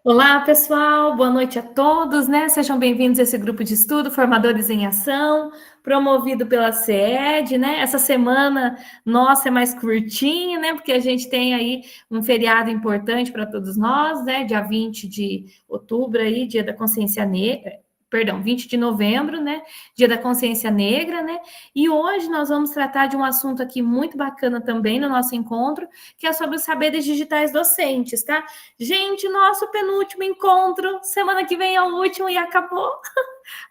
Olá, pessoal, boa noite a todos, né? Sejam bem-vindos a esse grupo de estudo Formadores em Ação, promovido pela CED, né? Essa semana nossa é mais curtinha, né? Porque a gente tem aí um feriado importante para todos nós, né? Dia 20 de outubro aí, Dia da Consciência Negra. Perdão, 20 de novembro, né? Dia da Consciência Negra, né? E hoje nós vamos tratar de um assunto aqui muito bacana também no nosso encontro, que é sobre os saberes digitais docentes, tá? Gente, nosso penúltimo encontro, semana que vem é o último e acabou.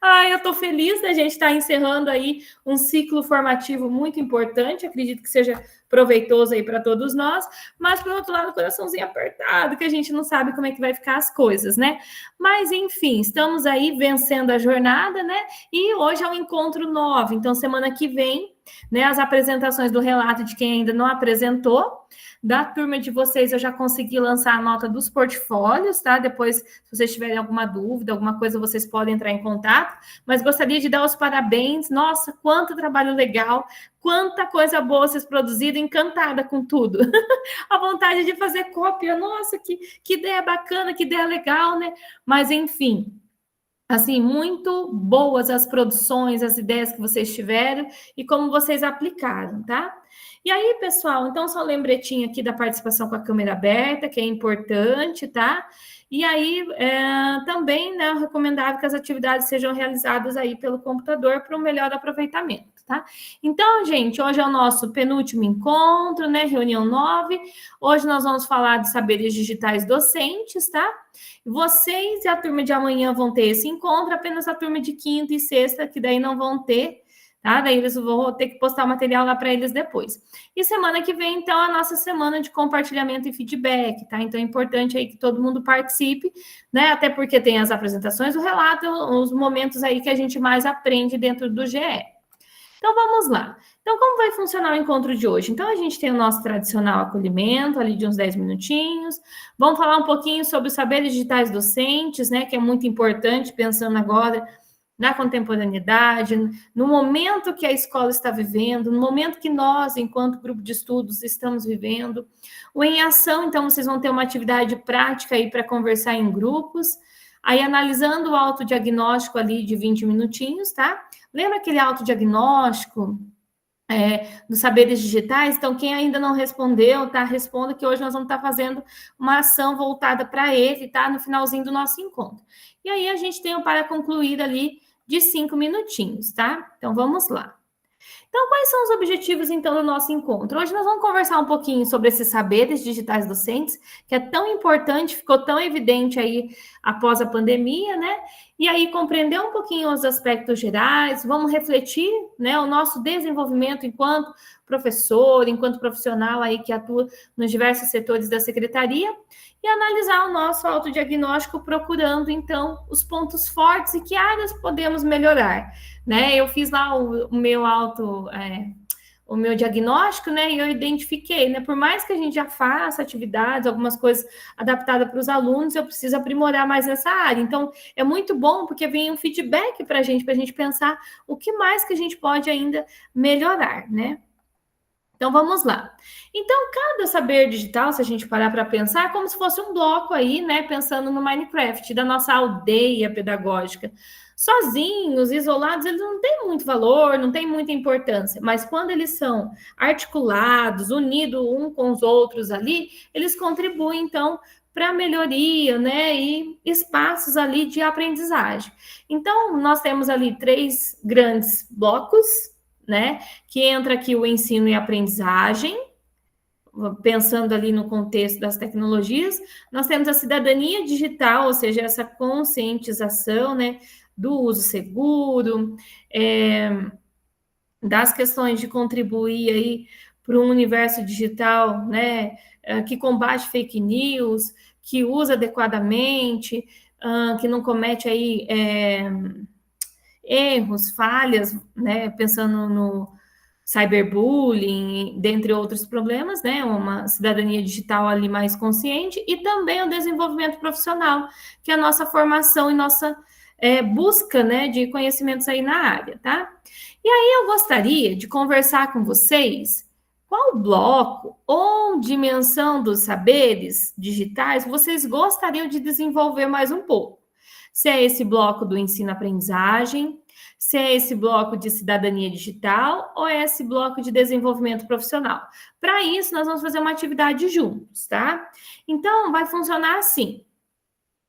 Ai, eu tô feliz da gente estar encerrando aí um ciclo formativo muito importante, acredito que seja proveitoso aí para todos nós, mas por outro lado, o coraçãozinho apertado, que a gente não sabe como é que vai ficar as coisas, né? Mas enfim, estamos aí vencendo a jornada, né? E hoje é um encontro 9, então semana que vem, né, as apresentações do relato de quem ainda não apresentou. Da turma de vocês, eu já consegui lançar a nota dos portfólios, tá? Depois, se vocês tiverem alguma dúvida, alguma coisa, vocês podem entrar em contato. Mas gostaria de dar os parabéns. Nossa, quanto trabalho legal, quanta coisa boa vocês produziram, encantada com tudo. A vontade de fazer cópia, nossa, que ideia bacana, que ideia legal, né? Mas, enfim, assim, muito boas as produções, as ideias que vocês tiveram e como vocês aplicaram, tá? E aí, pessoal, então só um lembretinho aqui da participação com a câmera aberta, que é importante, tá? E aí, também, né, é recomendável que as atividades sejam realizadas aí pelo computador para um melhor aproveitamento, tá? Então, gente, hoje é o nosso penúltimo encontro, né, reunião 9. Hoje nós vamos falar de saberes digitais docentes, tá? Vocês e a turma de amanhã vão ter esse encontro, apenas a turma de quinta e sexta, que daí não vão ter, tá? Daí eles vão ter que postar o material lá para eles depois. E semana que vem, então, a nossa semana de compartilhamento e feedback, tá? Então é importante aí que todo mundo participe, né? Até porque tem as apresentações, o relato, os momentos aí que a gente mais aprende dentro do GE. Então vamos lá. Então, como vai funcionar o encontro de hoje? Então, a gente tem o nosso tradicional acolhimento, ali de uns 10 minutinhos. Vamos falar um pouquinho sobre os saberes digitais docentes, né? Que é muito importante, pensando agora na contemporaneidade, no momento que a escola está vivendo, no momento que nós, enquanto grupo de estudos, estamos vivendo. O Em Ação, então, vocês vão ter uma atividade prática aí para conversar em grupos. Aí, analisando o autodiagnóstico ali de 20 minutinhos, tá? Lembra aquele autodiagnóstico dos saberes digitais? Então, quem ainda não respondeu, tá? Responda que hoje nós vamos estar fazendo uma ação voltada para ele, tá? No finalzinho do nosso encontro. E aí, a gente tem o para concluir ali de 5 minutinhos, tá? Então, vamos lá. Então, quais são os objetivos, então, do nosso encontro? Hoje nós vamos conversar um pouquinho sobre esses saberes digitais docentes, que é tão importante, ficou tão evidente aí após a pandemia, né? E aí, compreender um pouquinho os aspectos gerais, vamos refletir, né, o nosso desenvolvimento enquanto professor, enquanto profissional aí que atua nos diversos setores da secretaria, e analisar o nosso autodiagnóstico, procurando, então, os pontos fortes e que áreas podemos melhorar, né? Eu fiz lá o meu diagnóstico, né? E eu identifiquei, né? Por mais que a gente já faça atividades, algumas coisas adaptadas para os alunos, eu preciso aprimorar mais nessa área. Então, é muito bom porque vem um feedback para a gente pensar o que mais que a gente pode ainda melhorar, né? Então vamos lá. Então, cada saber digital, se a gente parar para pensar, é como se fosse um bloco aí, né? Pensando no Minecraft, da nossa aldeia pedagógica. Sozinhos, isolados, eles não têm muito valor, não têm muita importância, mas quando eles são articulados, unidos um com os outros ali, eles contribuem, então, para a melhoria, né? E espaços ali de aprendizagem. Então, nós temos ali 3 grandes blocos, né? Que entra aqui o ensino e aprendizagem, pensando ali no contexto das tecnologias. Nós temos a cidadania digital, ou seja, essa conscientização, né, do uso seguro, das questões de contribuir aí para um universo digital, né, que combate fake news, que usa adequadamente, que não comete aí erros, falhas, né, pensando no cyberbullying, dentre outros problemas, né, uma cidadania digital ali mais consciente, e também o desenvolvimento profissional, que é a nossa formação e nossa busca, né, de conhecimentos aí na área, tá? E aí eu gostaria de conversar com vocês Qual bloco ou dimensão dos saberes digitais vocês gostariam de desenvolver mais um pouco? Se é esse bloco do ensino-aprendizagem, se é esse bloco de cidadania digital ou é esse bloco de desenvolvimento profissional. Para isso, nós vamos fazer uma atividade juntos, tá? Então, vai funcionar assim.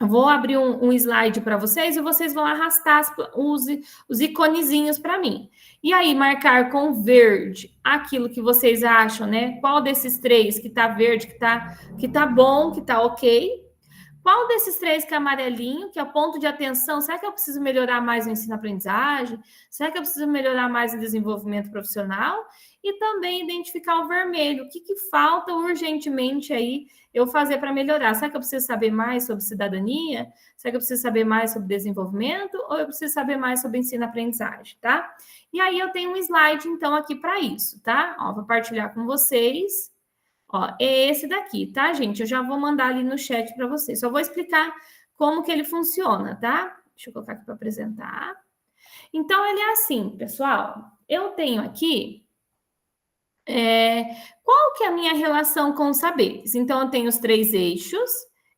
Eu vou abrir um slide para vocês e vocês vão arrastar os iconezinhos para mim. E aí, marcar com verde aquilo que vocês acham, né? Qual desses três que tá verde, que tá bom, que tá ok. Qual desses três que é amarelinho, que é o ponto de atenção? Será que eu preciso melhorar mais no ensino-aprendizagem? Será que eu preciso melhorar mais no desenvolvimento profissional? E também identificar o vermelho. O que falta urgentemente aí eu fazer para melhorar? Será que eu preciso saber mais sobre cidadania? Será que eu preciso saber mais sobre desenvolvimento? Ou eu preciso saber mais sobre ensino-aprendizagem, tá? E aí eu tenho um slide, então, aqui para isso, tá? Ó, vou partilhar com vocês. Ó, é esse daqui, tá, gente? Eu já vou mandar ali no chat para vocês. Só vou explicar como que ele funciona, tá? Deixa eu colocar aqui para apresentar. Então, ele é assim, pessoal. Eu tenho aqui qual que é a minha relação com os saberes? Então, eu tenho os três eixos: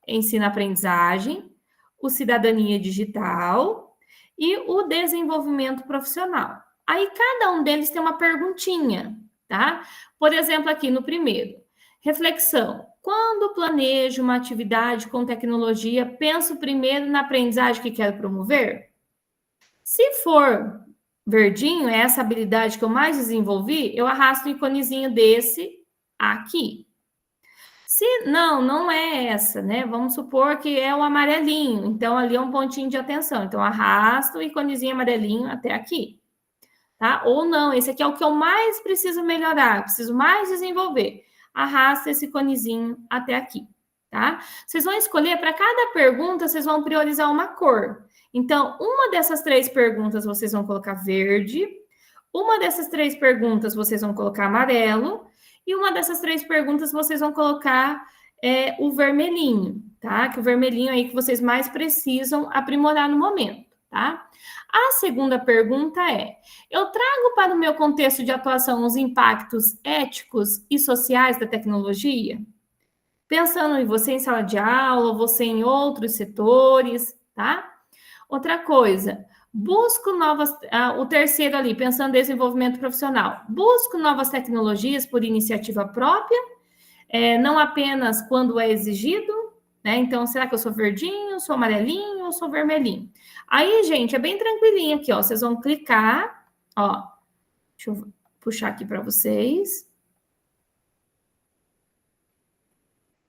ensino-aprendizagem, o cidadania digital e o desenvolvimento profissional. Aí, cada um deles tem uma perguntinha, tá? Por exemplo, aqui no primeiro, reflexão. Quando planejo uma atividade com tecnologia, penso primeiro na aprendizagem que quero promover? Se for verdinho, é essa habilidade que eu mais desenvolvi, eu arrasto o iconezinho desse aqui. Se não é essa, né? Vamos supor que é o amarelinho, então ali é um pontinho de atenção. Então, arrasto o iconezinho amarelinho até aqui, tá? Ou não, esse aqui é o que eu mais preciso melhorar, preciso mais desenvolver. Arrasta esse iconezinho até aqui, tá? Vocês vão escolher, para cada pergunta, vocês vão priorizar uma cor. Então, uma dessas três perguntas vocês vão colocar verde, uma dessas três perguntas vocês vão colocar amarelo, e uma dessas três perguntas vocês vão colocar o vermelhinho, tá? Que o vermelhinho aí que vocês mais precisam aprimorar no momento, tá? A segunda pergunta é: eu trago para o meu contexto de atuação os impactos éticos e sociais da tecnologia? Pensando em você em sala de aula, você em outros setores, tá? Outra coisa, busco novas. O terceiro ali, pensando em desenvolvimento profissional, busco novas tecnologias por iniciativa própria, não apenas quando é exigido, né? Então, será que eu sou verdinho, sou amarelinho ou sou vermelhinho? Aí, gente, é bem tranquilinho aqui, ó. Vocês vão clicar, ó. Deixa eu puxar aqui para vocês.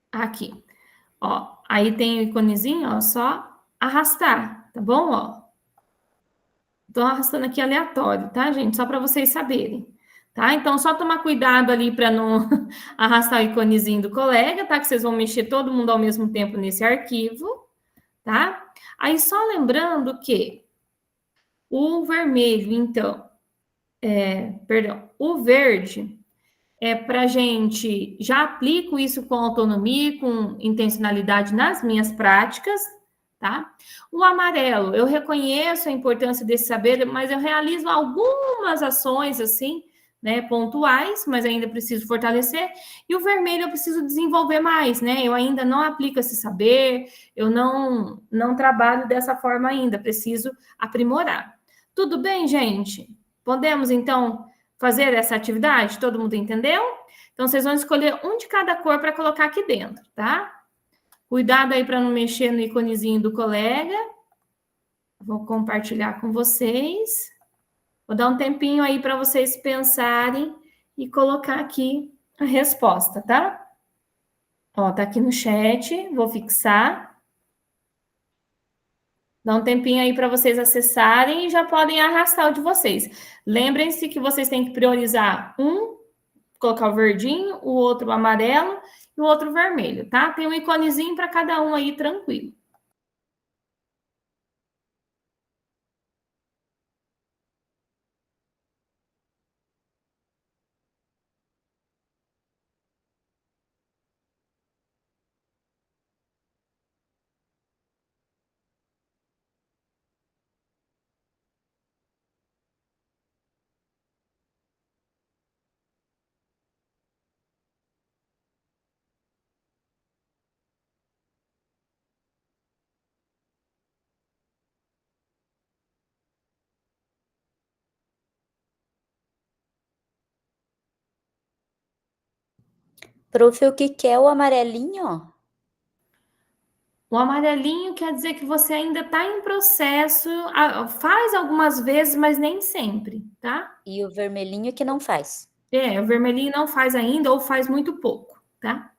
Aqui, ó. Aí tem o iconezinho, ó, só arrastar, tá bom, ó? Tô arrastando aqui aleatório, tá, gente? Só para vocês saberem, tá? Então, só tomar cuidado ali para não arrastar o iconezinho do colega, tá? Que vocês vão mexer todo mundo ao mesmo tempo nesse arquivo, tá? Aí, só lembrando que o vermelho, então, perdão, o verde é para gente, já aplico isso com autonomia, com intencionalidade nas minhas práticas, tá? O amarelo, eu reconheço a importância desse saber, mas eu realizo algumas ações assim, né, pontuais, mas ainda preciso fortalecer. E o vermelho eu preciso desenvolver mais, né? Eu ainda não aplico esse saber, eu não trabalho dessa forma ainda, preciso aprimorar. Tudo bem, gente? Podemos então fazer essa atividade? Todo mundo entendeu? Então vocês vão escolher um de cada cor para colocar aqui dentro, tá? Cuidado aí para não mexer no iconezinho do colega. Vou compartilhar com vocês. Vou dar um tempinho aí para vocês pensarem e colocar aqui a resposta, tá? Ó, tá aqui no chat, vou fixar. Dá um tempinho aí para vocês acessarem e já podem arrastar o de vocês. Lembrem-se que vocês têm que priorizar um, colocar o verdinho, o outro o amarelo e o outro vermelho, tá? Tem um iconezinho para cada um aí, tranquilo. Prof, o que que é o amarelinho? O amarelinho quer dizer que você ainda está em processo, faz algumas vezes, mas nem sempre, tá? E o vermelhinho que não faz. O vermelhinho não faz ainda ou faz muito pouco, tá?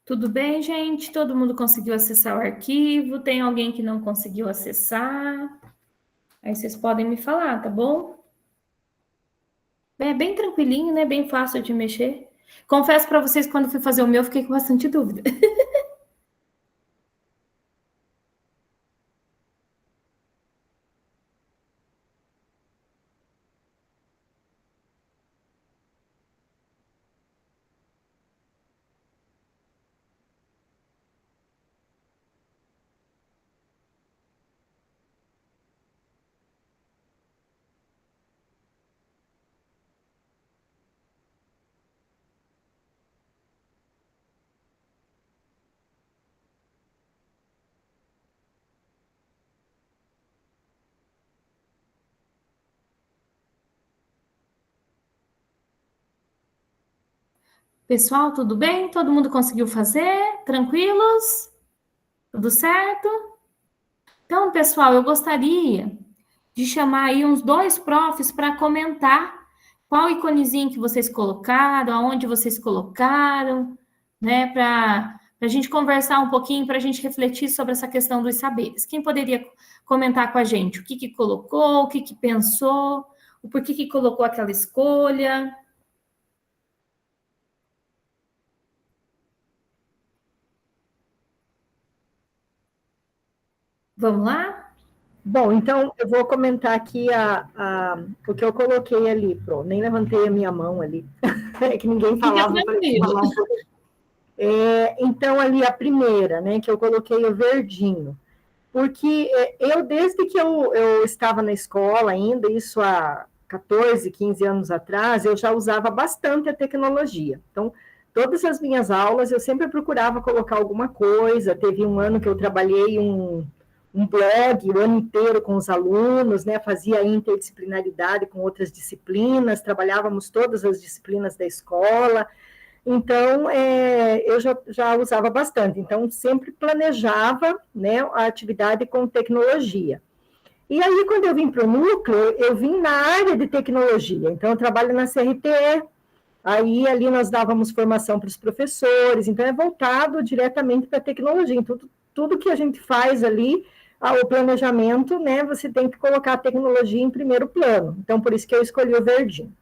Tudo bem, gente? Todo mundo conseguiu acessar o arquivo? Tem alguém que não conseguiu acessar? Aí vocês podem me falar, tá bom? É bem tranquilinho, né? Bem fácil de mexer. Confesso para vocês, quando fui fazer o meu, fiquei com bastante dúvida. Pessoal, tudo bem? Todo mundo conseguiu fazer? Tranquilos? Tudo certo? Então, pessoal, eu gostaria de chamar aí uns dois profs para comentar qual iconezinho que vocês colocaram, aonde vocês colocaram, né? Para a gente conversar um pouquinho, para a gente refletir sobre essa questão dos saberes. Quem poderia comentar com a gente o que que colocou, o que que pensou, o porquê que colocou aquela escolha? Vamos lá? Bom, então eu vou comentar aqui o que eu coloquei ali, nem levantei a minha mão ali, é que ninguém Fica falava para tranquilo. falar um pouco. Então, ali a primeira, né, que eu coloquei o verdinho, porque eu, desde que eu estava na escola ainda, isso há 14, 15 anos atrás, eu já usava bastante a tecnologia. Então, todas as minhas aulas, eu sempre procurava colocar alguma coisa. Teve um ano que eu trabalhei um blog o ano inteiro com os alunos, né? Fazia interdisciplinaridade com outras disciplinas, trabalhávamos todas as disciplinas da escola. Então, eu já usava bastante. Então, sempre planejava, né, a atividade com tecnologia. E aí, quando eu vim para o núcleo, eu vim na área de tecnologia. Então, eu trabalho na CRTE, aí ali nós dávamos formação para os professores, então é voltado diretamente para a tecnologia. Então, tudo que a gente faz ali, o planejamento, né, você tem que colocar a tecnologia em primeiro plano. Então, por isso que eu escolhi o verdinho.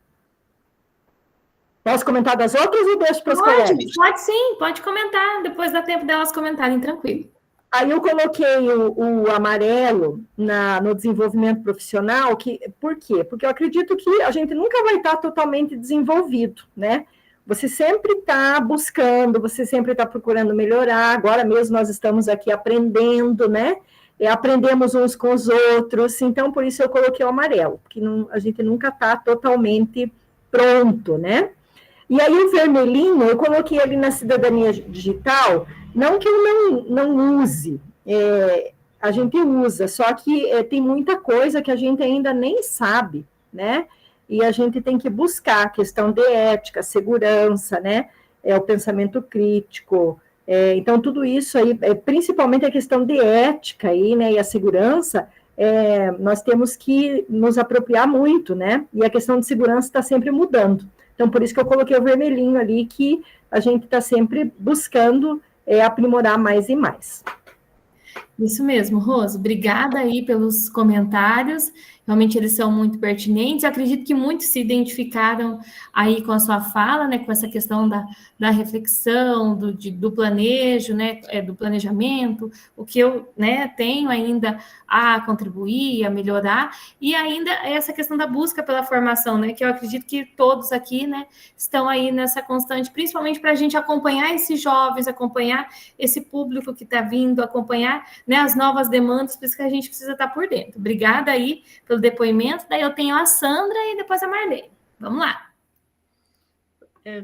Posso comentar das outras ou deixo para os colegas? Pode sim, pode comentar. Depois dá tempo delas comentarem, tranquilo. Aí eu coloquei o amarelo no desenvolvimento profissional, por quê? Porque eu acredito que a gente nunca vai estar totalmente desenvolvido, né? Você sempre está buscando, você sempre está procurando melhorar. Agora mesmo nós estamos aqui aprendendo, né? Aprendemos uns com os outros, então por isso eu coloquei o amarelo, porque a gente nunca está totalmente pronto, né? E aí o vermelhinho, eu coloquei ali na cidadania digital, não que eu não use, a gente usa, só que tem muita coisa que a gente ainda nem sabe, né? E a gente tem que buscar a questão de ética, segurança, né? O pensamento crítico. Então, tudo isso aí, principalmente a questão de ética aí, né? E a segurança, nós temos que nos apropriar muito, né? E a questão de segurança está sempre mudando. Então, por isso que eu coloquei o vermelhinho ali, que a gente está sempre buscando aprimorar mais e mais. Isso mesmo, Rose. Obrigada aí pelos comentários. Realmente eles são muito pertinentes. Eu acredito que muitos se identificaram aí com a sua fala, né? Com essa questão da reflexão, do planejo, né? Do planejamento, o que eu, né, tenho ainda a contribuir, a melhorar, e ainda essa questão da busca pela formação, né? Que eu acredito que todos aqui, né, estão aí nessa constante, principalmente para a gente acompanhar esses jovens, acompanhar esse público que está vindo, acompanhar, né, as novas demandas, por isso que a gente precisa estar por dentro. Obrigada aí pelo depoimento. Daí eu tenho a Sandra e depois a Marlene. Vamos lá.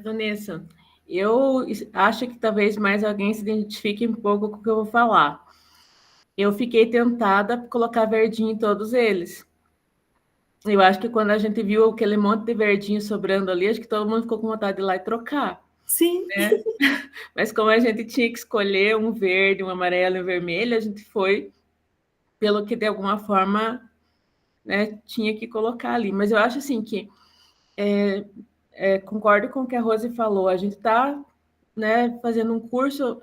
Vanessa, eu acho que talvez mais alguém se identifique um pouco com o que eu vou falar. Eu fiquei tentada por colocar verdinho em todos eles. Eu acho que quando a gente viu aquele monte de verdinho sobrando ali, acho que todo mundo ficou com vontade de ir lá e trocar. Sim. Né? Mas como a gente tinha que escolher um verde, um amarelo e um vermelho, a gente foi pelo que de alguma forma, né, tinha que colocar ali. Mas eu acho assim que concordo com o que a Rose falou. A gente está, né, fazendo um curso,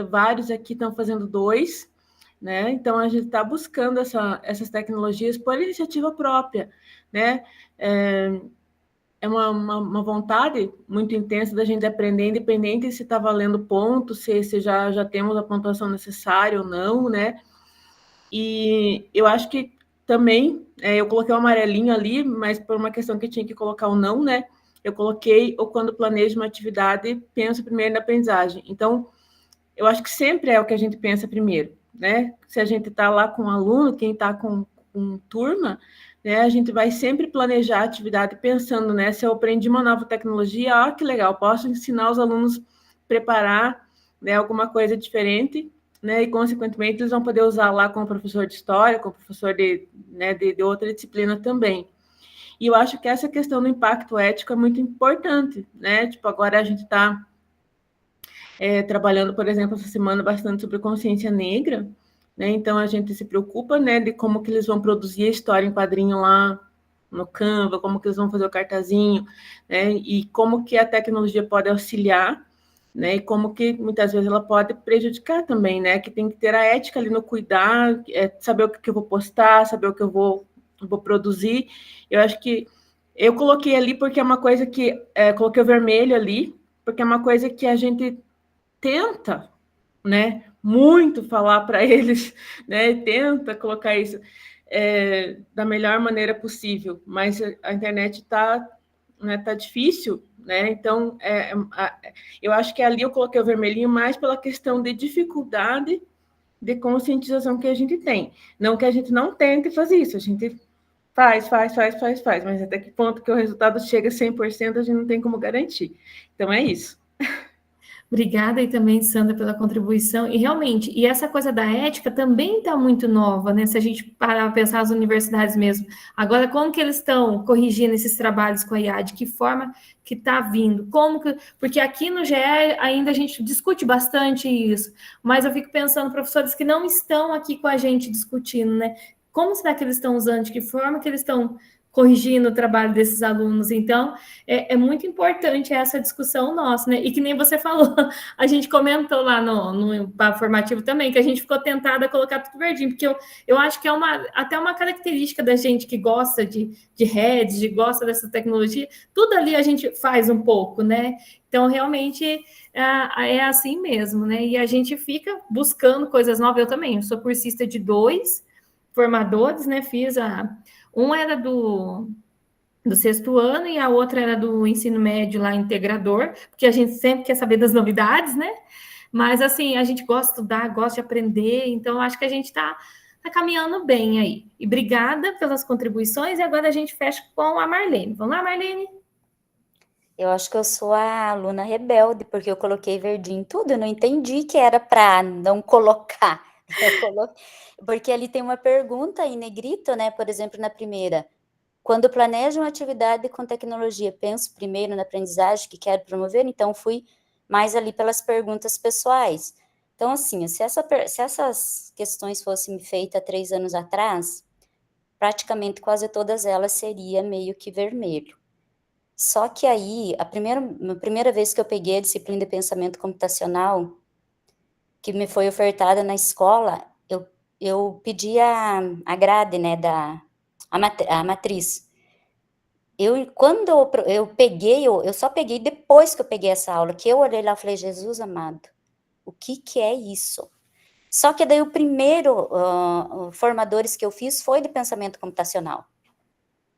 vários aqui estão fazendo 2, né? Então a gente está buscando essas tecnologias por iniciativa própria, né? É uma vontade muito intensa da gente aprender, independente se está valendo ponto, se já temos a pontuação necessária ou não, né? E eu acho que também, eu coloquei o amarelinho ali, mas por uma questão que tinha que colocar o não, né? Eu coloquei ou quando planejo uma atividade, penso primeiro na aprendizagem. Então, eu acho que sempre é o que a gente pensa primeiro, né? Se a gente está lá com um aluno, quem está com turma, né? A gente vai sempre planejar a atividade pensando, né? Se eu aprendi uma nova tecnologia, que legal, posso ensinar os alunos a preparar, né, alguma coisa diferente, né? E, consequentemente, eles vão poder usar lá como professor de história, como professor né, de outra disciplina também. E eu acho que essa questão do impacto ético é muito importante, né? Tipo, agora a gente está trabalhando, por exemplo, essa semana bastante sobre consciência negra, né? Então a gente se preocupa, né, de como que eles vão produzir a história em quadrinho lá no Canva, como que eles vão fazer o cartazinho, né? E como que a tecnologia pode auxiliar, né? E como que muitas vezes ela pode prejudicar também, né? Que tem que ter a ética ali no cuidar, saber o que eu vou postar, saber o que eu vou produzir. Eu acho que eu coloquei ali porque é uma coisa que coloquei o vermelho ali porque é uma coisa que a gente tenta, né, muito falar para eles, né, tenta colocar isso da melhor maneira possível, mas a internet está, né, tá difícil, né, então eu acho que ali eu coloquei o vermelhinho mais pela questão de dificuldade de conscientização que a gente tem, não que a gente não tente fazer isso, a gente faz, mas até que ponto que o resultado chega a 100% a gente não tem como garantir, então é isso. Obrigada aí também, Sandra, pela contribuição. E realmente, e essa coisa da ética também está muito nova, né? Se a gente parar para pensar as universidades mesmo. Agora, como que eles estão corrigindo esses trabalhos com a IA? De que forma que está vindo? Como que... Porque aqui no GE ainda a gente discute bastante isso, mas eu fico pensando, professores que não estão aqui com a gente discutindo, né? Como será que eles estão usando? De que forma que eles estão corrigindo o trabalho desses alunos? Então, é muito importante essa discussão nossa, né? E que nem você falou, a gente comentou lá no papo formativo também, que a gente ficou tentada a colocar tudo verdinho, porque eu acho que é até uma característica da gente que gosta de redes, de gosta dessa tecnologia, tudo ali a gente faz um pouco, né? Então, realmente, é assim mesmo, né? E a gente fica buscando coisas novas. Eu também, eu sou cursista de 2 formadores, né? Um era do 6º ano e a outra era do ensino médio lá integrador, porque a gente sempre quer saber das novidades, né? Mas assim, a gente gosta de estudar, gosta de aprender, então acho que a gente está caminhando bem aí. E obrigada pelas contribuições, e agora a gente fecha com a Marlene. Vamos lá, Marlene? Eu acho que eu sou a aluna rebelde, porque eu coloquei verdinho em tudo, eu não entendi que era para não colocar. Porque ali tem uma pergunta em negrito, né? Por exemplo, na primeira. Quando planejo uma atividade com tecnologia, penso primeiro na aprendizagem que quero promover, então fui mais ali pelas perguntas pessoais. Então, assim, se essas questões fossem feitas 3 anos atrás, praticamente quase todas elas seria meio que vermelho. Só que aí, a primeira vez que eu peguei a disciplina de pensamento computacional, que me foi ofertada na escola, eu eu pedi a grade, né, a matriz. Quando eu peguei, eu só peguei depois que eu peguei essa aula, que eu olhei lá e falei, Jesus amado, o que é isso? Só que daí o primeiro formadores que eu fiz foi de pensamento computacional.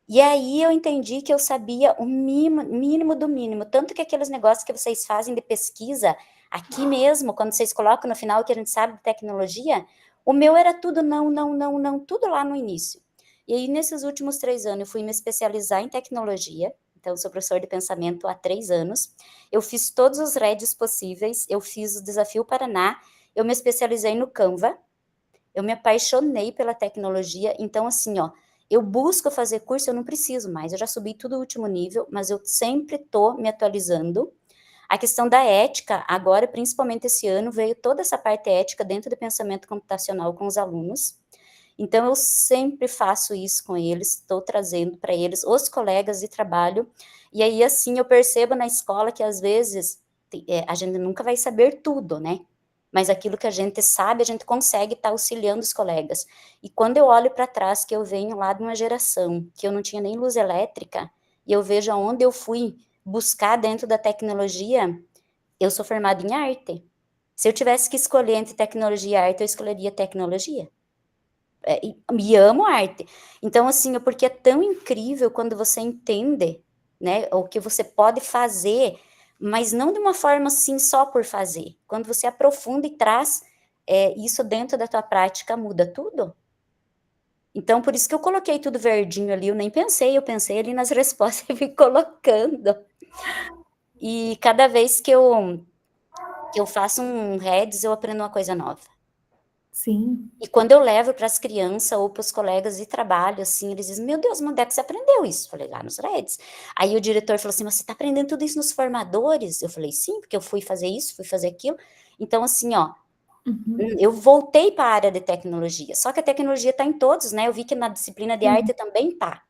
E aí eu entendi que eu sabia o mínimo do mínimo, tanto que aqueles negócios que vocês fazem de pesquisa, aqui mesmo, quando vocês colocam no final que a gente sabe de tecnologia, o meu era tudo não, tudo lá no início. E aí, nesses últimos 3 anos, eu fui me especializar em tecnologia, então sou professor de pensamento há 3 anos, eu fiz todos os REDs possíveis, eu fiz o Desafio Paraná, eu me especializei no Canva, eu me apaixonei pela tecnologia, então assim, ó, eu busco fazer curso, eu não preciso mais, eu já subi tudo o último nível, mas eu sempre estou me atualizando. A questão da ética, agora, principalmente esse ano, veio toda essa parte ética dentro do pensamento computacional com os alunos. Então, eu sempre faço isso com eles, estou trazendo para eles os colegas de trabalho, e aí, assim, eu percebo na escola que, às vezes, a gente nunca vai saber tudo, né? Mas aquilo que a gente sabe, a gente consegue estar auxiliando os colegas. E quando eu olho para trás, que eu venho lá de uma geração que eu não tinha nem luz elétrica, e eu vejo aonde eu fui buscar dentro da tecnologia, eu sou formada em arte. Se eu tivesse que escolher entre tecnologia e arte, eu escolheria tecnologia. E amo arte. Então, assim, porque é tão incrível quando você entende, né, o que você pode fazer, mas não de uma forma assim só por fazer. Quando você aprofunda e traz isso dentro da tua prática, muda tudo. Então, por isso que eu coloquei tudo verdinho ali, eu nem pensei, eu pensei ali nas respostas e fui colocando. E cada vez que eu faço um REDS, eu aprendo uma coisa nova. Sim. E quando eu levo para as crianças ou para os colegas de trabalho, assim, eles dizem, meu Deus, onde é que você aprendeu isso? Eu falei, lá nos REDs. Aí o diretor falou assim, você está aprendendo tudo isso nos formadores? Eu falei, sim, porque eu fui fazer isso, fui fazer aquilo. Então, assim, ó, eu voltei para a área de tecnologia, só que a tecnologia está em todos, né? Eu vi que na disciplina de arte também está.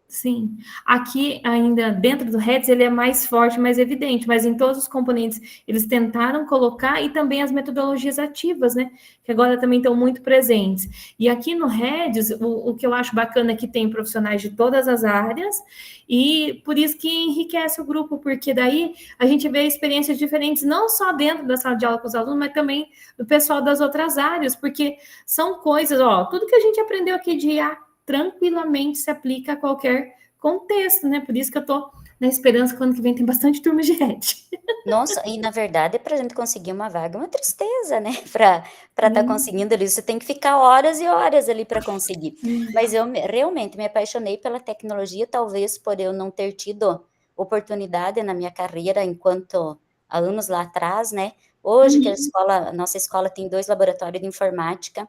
Sim, aqui ainda dentro do REDS ele é mais forte, mais evidente, mas em todos os componentes eles tentaram colocar e também as metodologias ativas, né, que agora também estão muito presentes. E aqui no REDS, o que eu acho bacana é que tem profissionais de todas as áreas e por isso que enriquece o grupo, porque daí a gente vê experiências diferentes, não só dentro da sala de aula com os alunos, mas também do pessoal das outras áreas, porque são coisas, ó, tudo que a gente aprendeu aqui de IA tranquilamente se aplica a qualquer contexto, né? Por isso que eu tô na esperança que ano que vem tem bastante turma de RED. Nossa, e na verdade, para a gente conseguir uma vaga, é uma tristeza, né? Para estar conseguindo ali, você tem que ficar horas e horas ali para conseguir. Mas eu realmente me apaixonei pela tecnologia, talvez por eu não ter tido oportunidade na minha carreira enquanto alunos lá atrás, né? Hoje que a nossa escola tem 2 laboratórios de informática,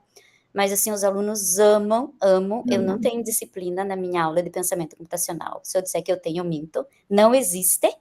mas assim, os alunos amam, eu não tenho disciplina na minha aula de pensamento computacional. Se eu disser que eu tenho, eu minto. Não existe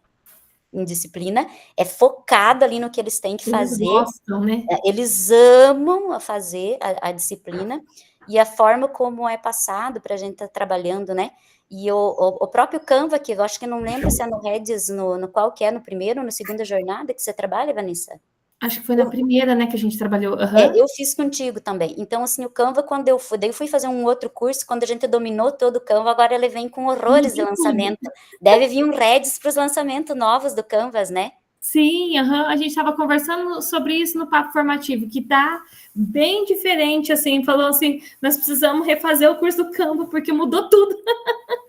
indisciplina, é focado ali no que eles têm que fazer. Eles gostam, né? Eles amam fazer a disciplina e a forma como é passado para a gente estar trabalhando, né? E o próprio Canva, que eu acho que não lembro se é no REDS, no qual que é, no primeiro ou na segunda jornada que você trabalha, Vanessa? Acho que foi na primeira, né, que a gente trabalhou. Eu fiz contigo também. Então, assim, o Canva, quando eu fui, daí eu fui fazer um outro curso, quando a gente dominou todo o Canva, agora ele vem com horrores de lançamento. Deve vir um REDS para os lançamentos novos do Canvas, né? Sim, a gente estava conversando sobre isso no papo formativo, que tá bem diferente, assim, falou assim, nós precisamos refazer o curso do Canva, porque mudou tudo.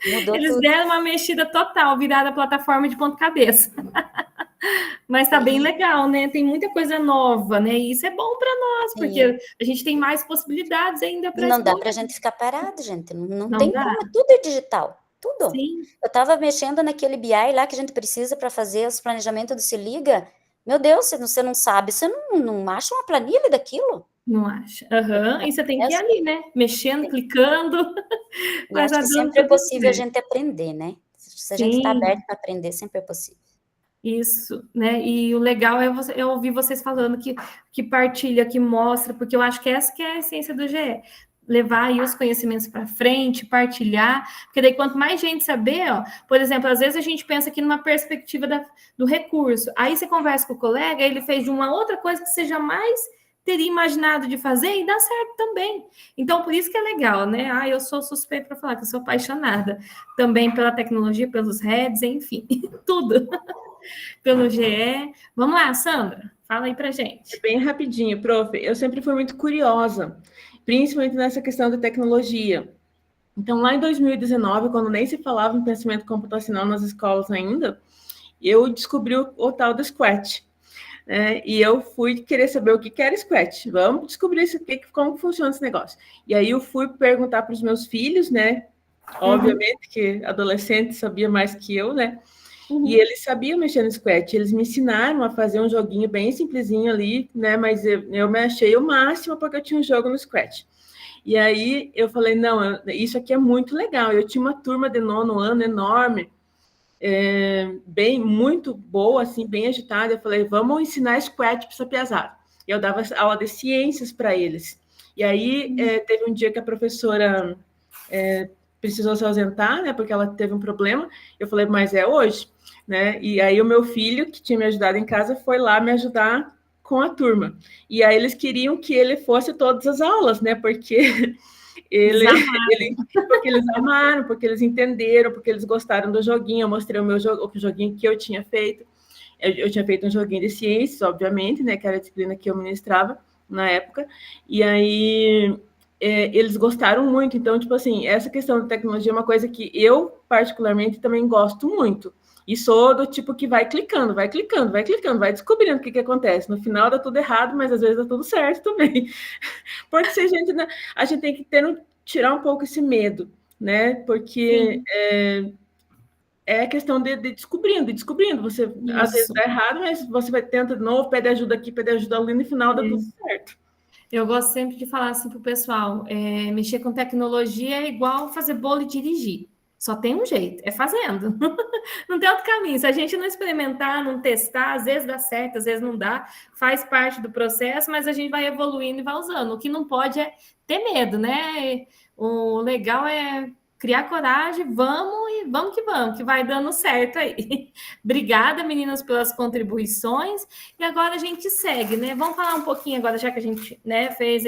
Eles deram uma mexida total, viraram a plataforma de ponta cabeça. Mas tá bem legal, né? Tem muita coisa nova, né? E isso é bom para nós, porque a gente tem mais possibilidades ainda para não dá para a gente ficar parado, gente. Não tem dá. como, tudo é digital. Tudo. Sim. Eu estava mexendo naquele BI lá que a gente precisa para fazer os planejamentos do Se Liga. Meu Deus, se você não sabe, você não acha uma planilha daquilo? Não acha. E você tem que ir ali, né? Mexendo, clicando. Mas acho que sempre é possível a gente aprender, né? Se a gente está aberto para aprender, sempre é possível. Isso, né? E o legal é eu ouvir vocês falando que partilha, que mostra, porque eu acho que essa que é a essência do GE. Levar aí os conhecimentos para frente, partilhar, porque daí quanto mais gente saber, ó, por exemplo, às vezes a gente pensa aqui numa perspectiva do recurso, aí você conversa com o colega, ele fez de uma outra coisa que seja mais teria imaginado de fazer e dá certo também. Então, por isso que é legal, né? Eu sou suspeita para falar que eu sou apaixonada também pela tecnologia, pelos heads, enfim, tudo. Pelo GE. Vamos lá, Sandra, fala aí pra gente. Bem rapidinho, prof. Eu sempre fui muito curiosa, principalmente nessa questão da tecnologia. Então, lá em 2019, quando nem se falava em pensamento computacional nas escolas ainda, eu descobri o tal do Scratch. E eu fui querer saber o que era Scratch. Vamos descobrir como funciona esse negócio. E aí eu fui perguntar para os meus filhos, né? Obviamente que adolescente sabia mais que eu, né? E eles sabiam mexer no Scratch. Eles me ensinaram a fazer um joguinho bem simplesinho ali, né? Mas eu me achei o máximo porque eu tinha um jogo no Scratch. E aí eu falei, não, isso aqui é muito legal. Eu tinha uma turma de 9º ano enorme, muito boa, assim, bem agitada. Eu falei, vamos ensinar Scratch para essa piazada. Eu dava aula de ciências para eles. E aí teve um dia que a professora precisou se ausentar, né, porque ela teve um problema. Eu falei, mas é hoje, né? E aí o meu filho, que tinha me ajudado em casa, foi lá me ajudar com a turma. E aí eles queriam que ele fosse todas as aulas, né? Porque porque eles amaram, porque eles entenderam, porque eles gostaram do joguinho. Eu mostrei o joguinho que eu tinha feito. Eu tinha feito um joguinho de ciências, obviamente, né? Que era a disciplina que eu ministrava na época. E aí eles gostaram muito. Então, tipo assim, essa questão da tecnologia é uma coisa que eu, particularmente, também gosto muito. E sou do tipo que vai clicando, vai descobrindo o que acontece. No final dá tudo errado, mas às vezes dá tudo certo também. Porque se a gente tem que tirar um pouco esse medo, né? Porque é a questão de descobrindo. Você Isso. Às vezes dá errado, mas você tenta de novo, pede ajuda aqui, pede ajuda ali, no final dá tudo certo. Eu gosto sempre de falar assim pro pessoal, mexer com tecnologia é igual fazer bolo e dirigir. Só tem um jeito, é fazendo. Não tem outro caminho. Se a gente não experimentar, não testar, às vezes dá certo, às vezes não dá, faz parte do processo, mas a gente vai evoluindo e vai usando. O que não pode é ter medo, né? O legal é criar coragem, vamos que vai dando certo aí. Obrigada, meninas, pelas contribuições. E agora a gente segue, né? Vamos falar um pouquinho agora, já que a gente, né, fez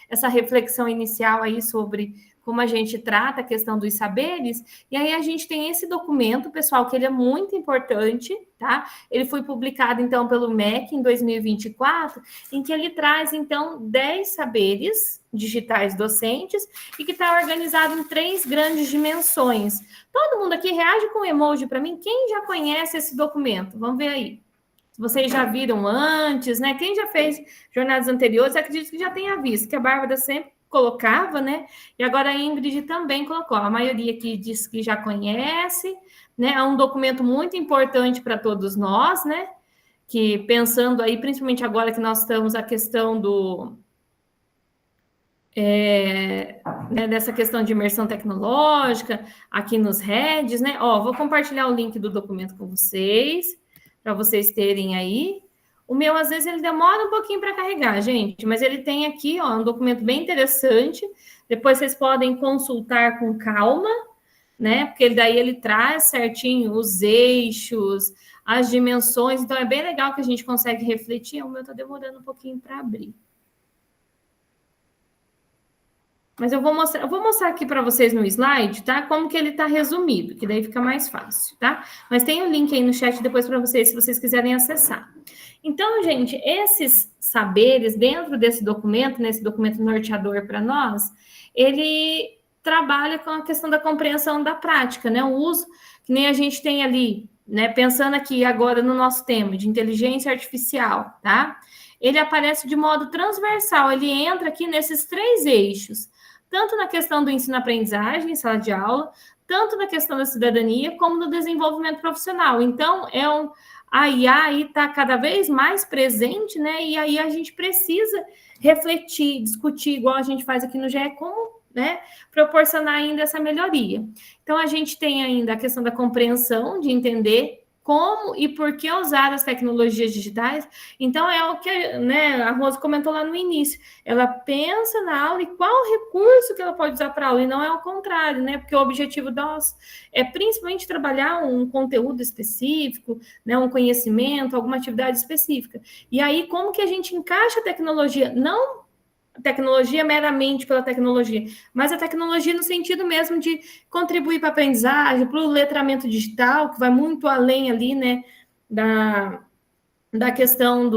essa reflexão inicial aí sobre como a gente trata a questão dos saberes, e aí a gente tem esse documento, pessoal, que ele é muito importante, tá? Ele foi publicado, então, pelo MEC em 2024, em que ele traz, então, 10 saberes digitais docentes e que está organizado em 3 grandes dimensões. Todo mundo aqui reage com emoji para mim. Quem já conhece esse documento? Vamos ver aí. Vocês já viram antes, né? Quem já fez jornadas anteriores, acredito que já tenha visto, que a Bárbara sempre colocava, né? E agora a Ingrid também colocou. A maioria aqui diz que já conhece, né? É um documento muito importante para todos nós, né? Que pensando aí, principalmente agora que nós estamos a questão né, dessa questão de imersão tecnológica aqui nos heads, né? Vou compartilhar o link do documento com vocês, para vocês terem aí. O meu, às vezes, ele demora um pouquinho para carregar, gente, mas ele tem aqui, um documento bem interessante. Depois vocês podem consultar com calma, né? Porque daí ele traz certinho os eixos, as dimensões. Então, é bem legal que a gente consegue refletir. O meu está demorando um pouquinho para abrir. Mas eu vou mostrar aqui para vocês no slide, tá? Como que ele está resumido, que daí fica mais fácil, tá? Mas tem o link aí no chat depois para vocês, se vocês quiserem acessar. Então, gente, esses saberes dentro desse documento, nesse documento norteador para nós, ele trabalha com a questão da compreensão da prática, né? O uso, que nem a gente tem ali, né? Pensando aqui agora no nosso tema de inteligência artificial, tá? Ele aparece de modo transversal, ele entra aqui nesses 3 eixos, tanto na questão do ensino-aprendizagem, em sala de aula, tanto na questão da cidadania, como no desenvolvimento profissional. Então, a IA aí está cada vez mais presente, né? E aí a gente precisa refletir, discutir, igual a gente faz aqui no GE, como, né, proporcionar ainda essa melhoria. Então, a gente tem ainda a questão da compreensão, de entender como e por que usar as tecnologias digitais. Então, é o que, né, a Rose comentou lá no início. Ela pensa na aula e qual recurso que ela pode usar para a aula, e não é o contrário, né? Porque o objetivo nosso é principalmente trabalhar um conteúdo específico, né, um conhecimento, alguma atividade específica. E aí, como que a gente encaixa a tecnologia? Não tecnologia meramente pela tecnologia, mas a tecnologia no sentido mesmo de contribuir para a aprendizagem, para o letramento digital, que vai muito além ali, né, da questão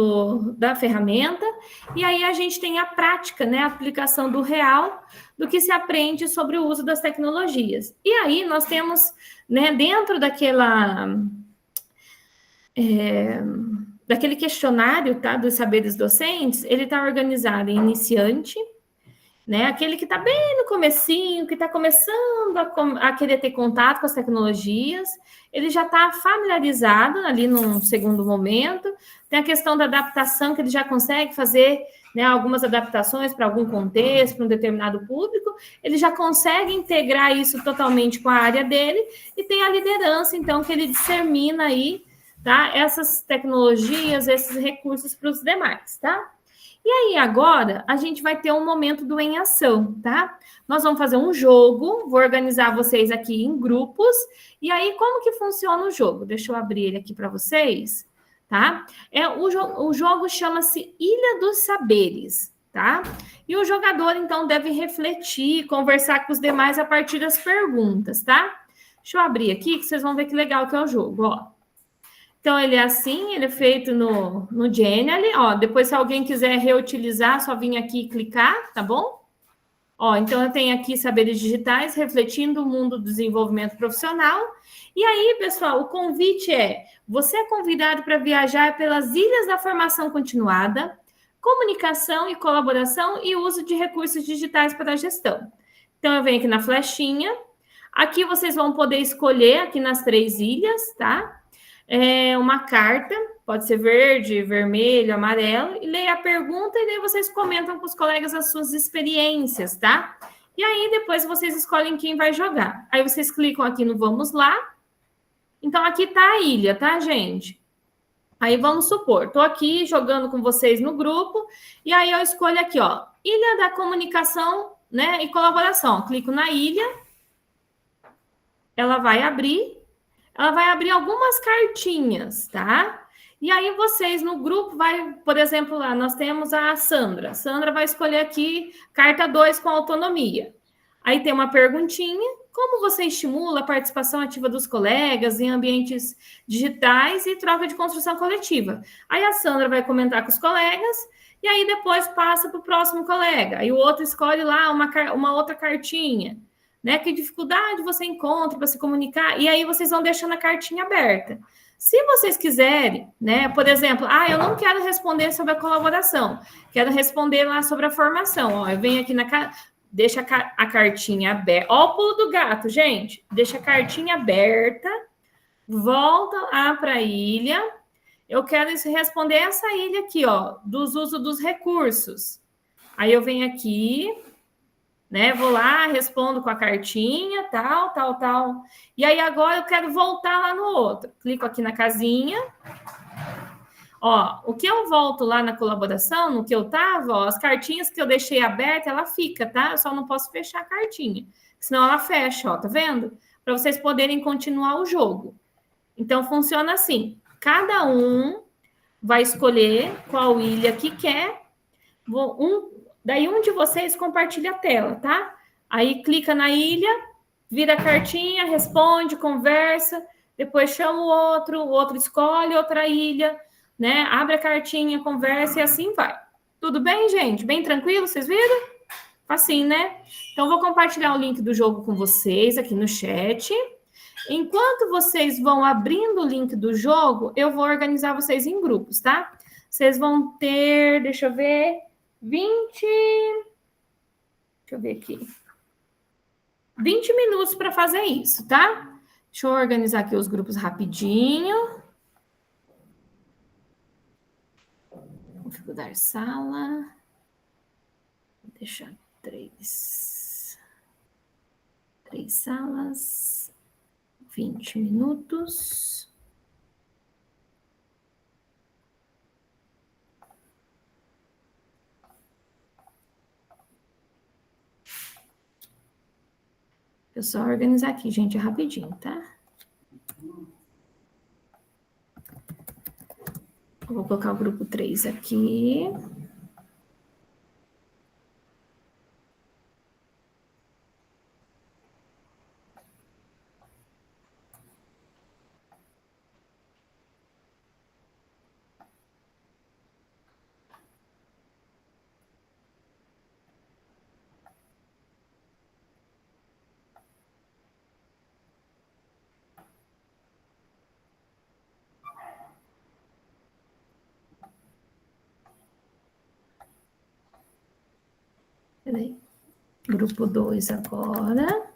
da ferramenta, e aí a gente tem a prática, né, a aplicação do real, do que se aprende sobre o uso das tecnologias. E aí nós temos, né, dentro daquele questionário, tá, dos saberes docentes, ele está organizado em iniciante, né? Aquele que está bem no comecinho, que está começando a querer ter contato com as tecnologias, ele já está familiarizado ali num segundo momento. Tem a questão da adaptação, que ele já consegue fazer, né, algumas adaptações para algum contexto, para um determinado público, ele já consegue integrar isso totalmente com a área dele, e tem a liderança, então, que ele dissemina aí, tá, essas tecnologias, esses recursos para os demais, tá? E aí, agora, a gente vai ter um momento do em ação, tá? Nós vamos fazer um jogo, vou organizar vocês aqui em grupos, e aí, como que funciona o jogo? Deixa eu abrir ele aqui para vocês, tá? O jogo chama-se Ilha dos Saberes, tá? E o jogador, então, deve refletir, conversar com os demais a partir das perguntas, tá? Deixa eu abrir aqui, que vocês vão ver que legal que é o jogo, ó. Então, ele é assim, ele é feito no Genially, ó. Depois, se alguém quiser reutilizar, só vir aqui e clicar, tá bom? Ó, então, eu tenho aqui saberes digitais, refletindo o mundo do desenvolvimento profissional. E aí, pessoal, o convite é, você é convidado para viajar pelas ilhas da formação continuada, comunicação e colaboração e uso de recursos digitais para a gestão. Então, eu venho aqui na flechinha. Aqui vocês vão poder escolher, aqui nas 3 ilhas, tá? Uma carta, pode ser verde, vermelho, amarelo, e leia a pergunta e daí vocês comentam com os colegas as suas experiências, tá? E aí depois vocês escolhem quem vai jogar. Aí vocês clicam aqui no Vamos Lá. Então aqui tá a ilha, tá, gente? Aí vamos supor, tô aqui jogando com vocês no grupo, e aí eu escolho aqui, ó, Ilha da Comunicação, né, e Colaboração. Clico na ilha, ela vai abrir algumas cartinhas, tá? E aí vocês no grupo por exemplo, lá nós temos a Sandra. A Sandra vai escolher aqui carta 2 com autonomia. Aí tem uma perguntinha: como você estimula a participação ativa dos colegas em ambientes digitais e troca de construção coletiva? Aí a Sandra vai comentar com os colegas e aí depois passa para o próximo colega. Aí o outro escolhe lá uma outra cartinha. Né? Que dificuldade você encontra para se comunicar? E aí vocês vão deixando a cartinha aberta. Se vocês quiserem, né? Por exemplo, eu não quero responder sobre a colaboração, quero responder lá sobre a formação. Ó, eu venho aqui deixa a cartinha aberta. Ó, o pulo do gato, gente. Deixa a cartinha aberta, volta lá para a ilha. Eu quero responder essa ilha aqui, ó, dos usos dos recursos. Aí eu venho aqui, né? Vou lá, respondo com a cartinha, tal. E aí agora eu quero voltar lá no outro. Clico aqui na casinha. Ó, o que eu volto lá na colaboração, no que eu tava, ó, as cartinhas que eu deixei aberta, ela fica, tá? Eu só não posso fechar a cartinha, senão ela fecha, ó, tá vendo? Para vocês poderem continuar o jogo. Então funciona assim: cada um vai escolher qual ilha que quer. Daí um de vocês compartilha a tela, tá? Aí clica na ilha, vira a cartinha, responde, conversa, depois chama o outro escolhe outra ilha, né? Abre a cartinha, conversa e assim vai. Tudo bem, gente? Bem tranquilo, vocês viram? Assim, né? Então, vou compartilhar o link do jogo com vocês aqui no chat. Enquanto vocês vão abrindo o link do jogo, eu vou organizar vocês em grupos, tá? Vocês vão ter, deixa eu ver, 20 minutos para fazer isso, tá? Deixa eu organizar aqui os grupos rapidinho. Configurar sala. Vou deixar 3 salas. 20 minutos. Eu só organizar aqui, gente, é rapidinho, tá? Eu vou colocar o grupo 3 aqui. Peraí. Grupo 2 agora.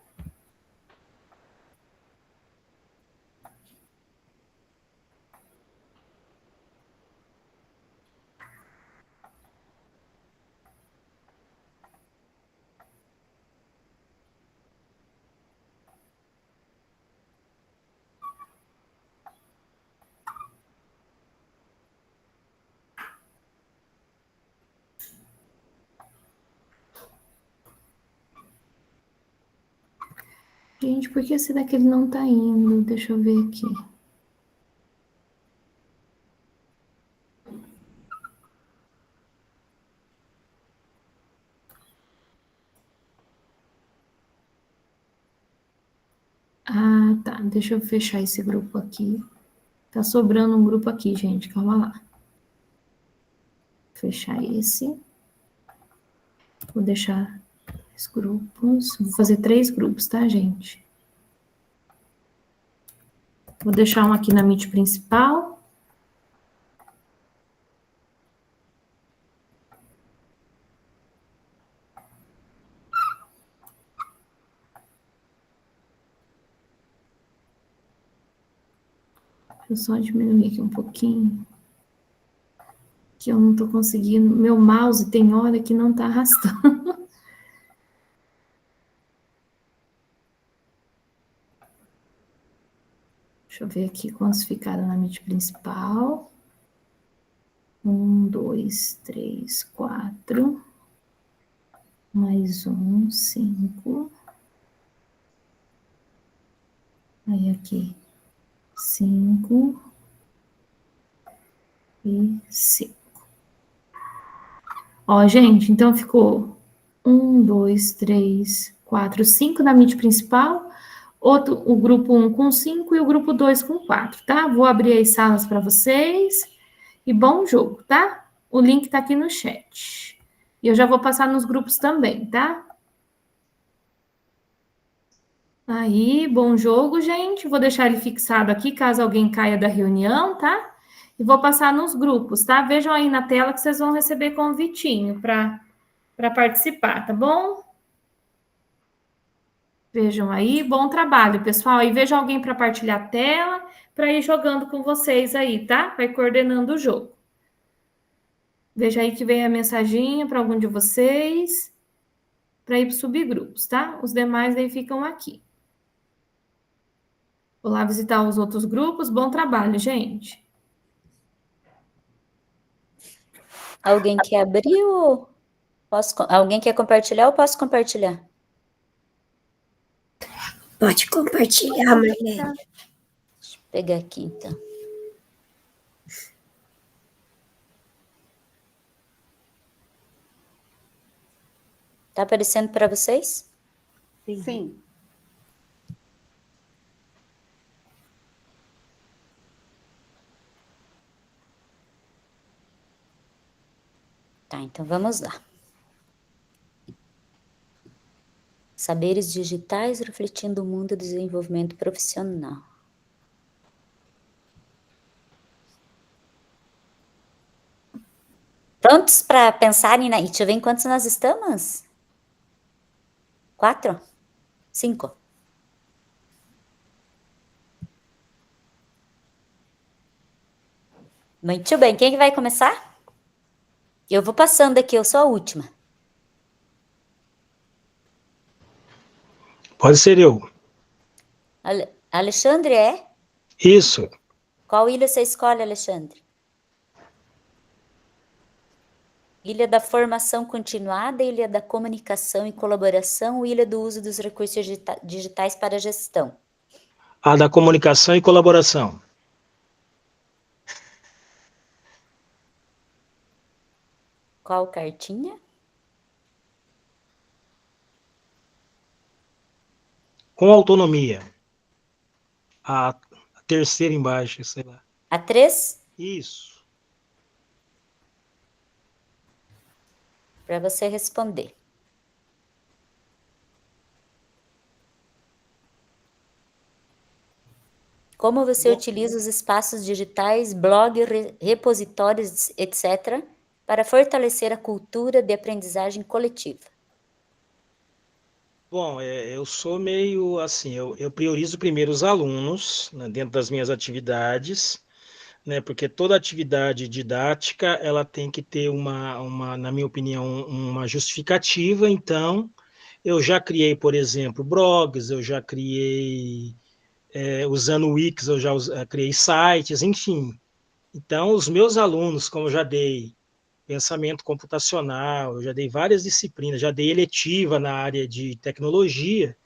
Gente, por que esse daqui ele não tá indo? Deixa eu ver aqui. Ah, tá. Deixa eu fechar esse grupo aqui. Tá sobrando um grupo aqui, gente. Calma lá. Fechar esse. Vou deixar os grupos. Vou fazer 3 grupos, tá, gente? Vou deixar um aqui na Meet principal. Deixa eu só diminuir aqui um pouquinho. Que eu não tô conseguindo. Meu mouse tem hora que não tá arrastando. Deixa eu ver aqui quantos ficaram na Meet principal. 1, 2, 3, 4. Mais 1, 5. Aí aqui, 5 e 5. Ó, gente, então ficou 1, 2, 3, 4, 5 na Meet principal, o grupo 1 com 5 e o grupo 2 com 4, tá? Vou abrir as salas para vocês e bom jogo, tá? O link tá aqui no chat. E eu já vou passar nos grupos também, tá? Aí, bom jogo, gente. Vou deixar ele fixado aqui, caso alguém caia da reunião, tá? E vou passar nos grupos, tá? Vejam aí na tela que vocês vão receber convitinho para participar, tá bom? Vejam aí, bom trabalho, pessoal. E vejam alguém para partilhar a tela, para ir jogando com vocês aí, tá? Vai coordenando o jogo. Veja aí que vem a mensaginha para algum de vocês, para ir para subgrupos, tá? Os demais aí ficam aqui. Vou lá visitar os outros grupos. Bom trabalho, gente. Alguém quer abrir ou alguém quer compartilhar ou posso compartilhar? Pode compartilhar, Marlene. Deixa eu pegar aqui, então. Tá aparecendo para vocês? Sim. Tá, então vamos lá. Saberes digitais refletindo o mundo do desenvolvimento profissional. Prontos para pensarem na... Deixa eu ver em quantos nós estamos? 4? 5? Muito bem, quem que vai começar? Eu vou passando aqui, eu sou a última. Pode ser eu. Alexandre, é? Isso. Qual ilha você escolhe, Alexandre? Ilha da formação continuada, ilha da comunicação e colaboração, ou ilha do uso dos recursos digitais para a gestão? A da comunicação e colaboração. Qual cartinha? Com autonomia. A terceira embaixo, sei lá. A 3? Isso. Para você responder. Como você utiliza os espaços digitais, blog, repositórios, etc., para fortalecer a cultura de aprendizagem coletiva? Bom, eu sou meio assim, eu priorizo primeiro os alunos, né, dentro das minhas atividades, né, porque toda atividade didática, ela tem que ter na minha opinião, uma justificativa. Então, eu já criei, por exemplo, blogs, eu já criei, usando o Wix, eu já criei sites, enfim. Então, os meus alunos, como eu já dei pensamento computacional, eu já dei várias disciplinas, já dei eletiva na área de tecnologia,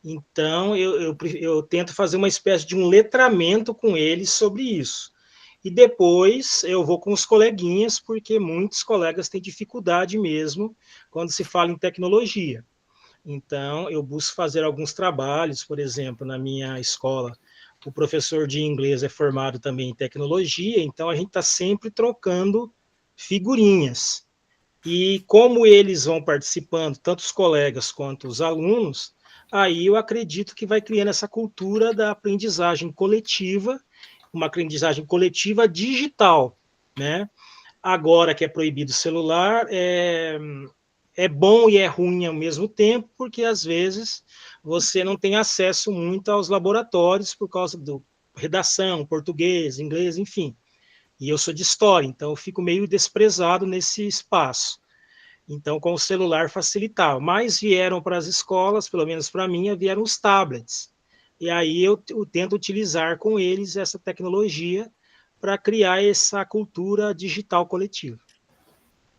então eu tento fazer uma espécie de um letramento com eles sobre isso. E depois eu vou com os coleguinhas, porque muitos colegas têm dificuldade mesmo quando se fala em tecnologia. Então, eu busco fazer alguns trabalhos, por exemplo, na minha escola, o professor de inglês é formado também em tecnologia, então a gente está sempre trocando figurinhas. E como eles vão participando, tanto os colegas quanto os alunos, aí eu acredito que vai criando essa cultura da aprendizagem coletiva, uma aprendizagem coletiva digital, né? Agora que é proibido o celular, é bom e é ruim ao mesmo tempo, porque às vezes você não tem acesso muito aos laboratórios por causa do redação, português, inglês, enfim. E eu sou de história, então eu fico meio desprezado nesse espaço. Então, com o celular facilitava. Mas vieram para as escolas, pelo menos para mim, vieram os tablets. E aí eu tento utilizar com eles essa tecnologia para criar essa cultura digital coletiva.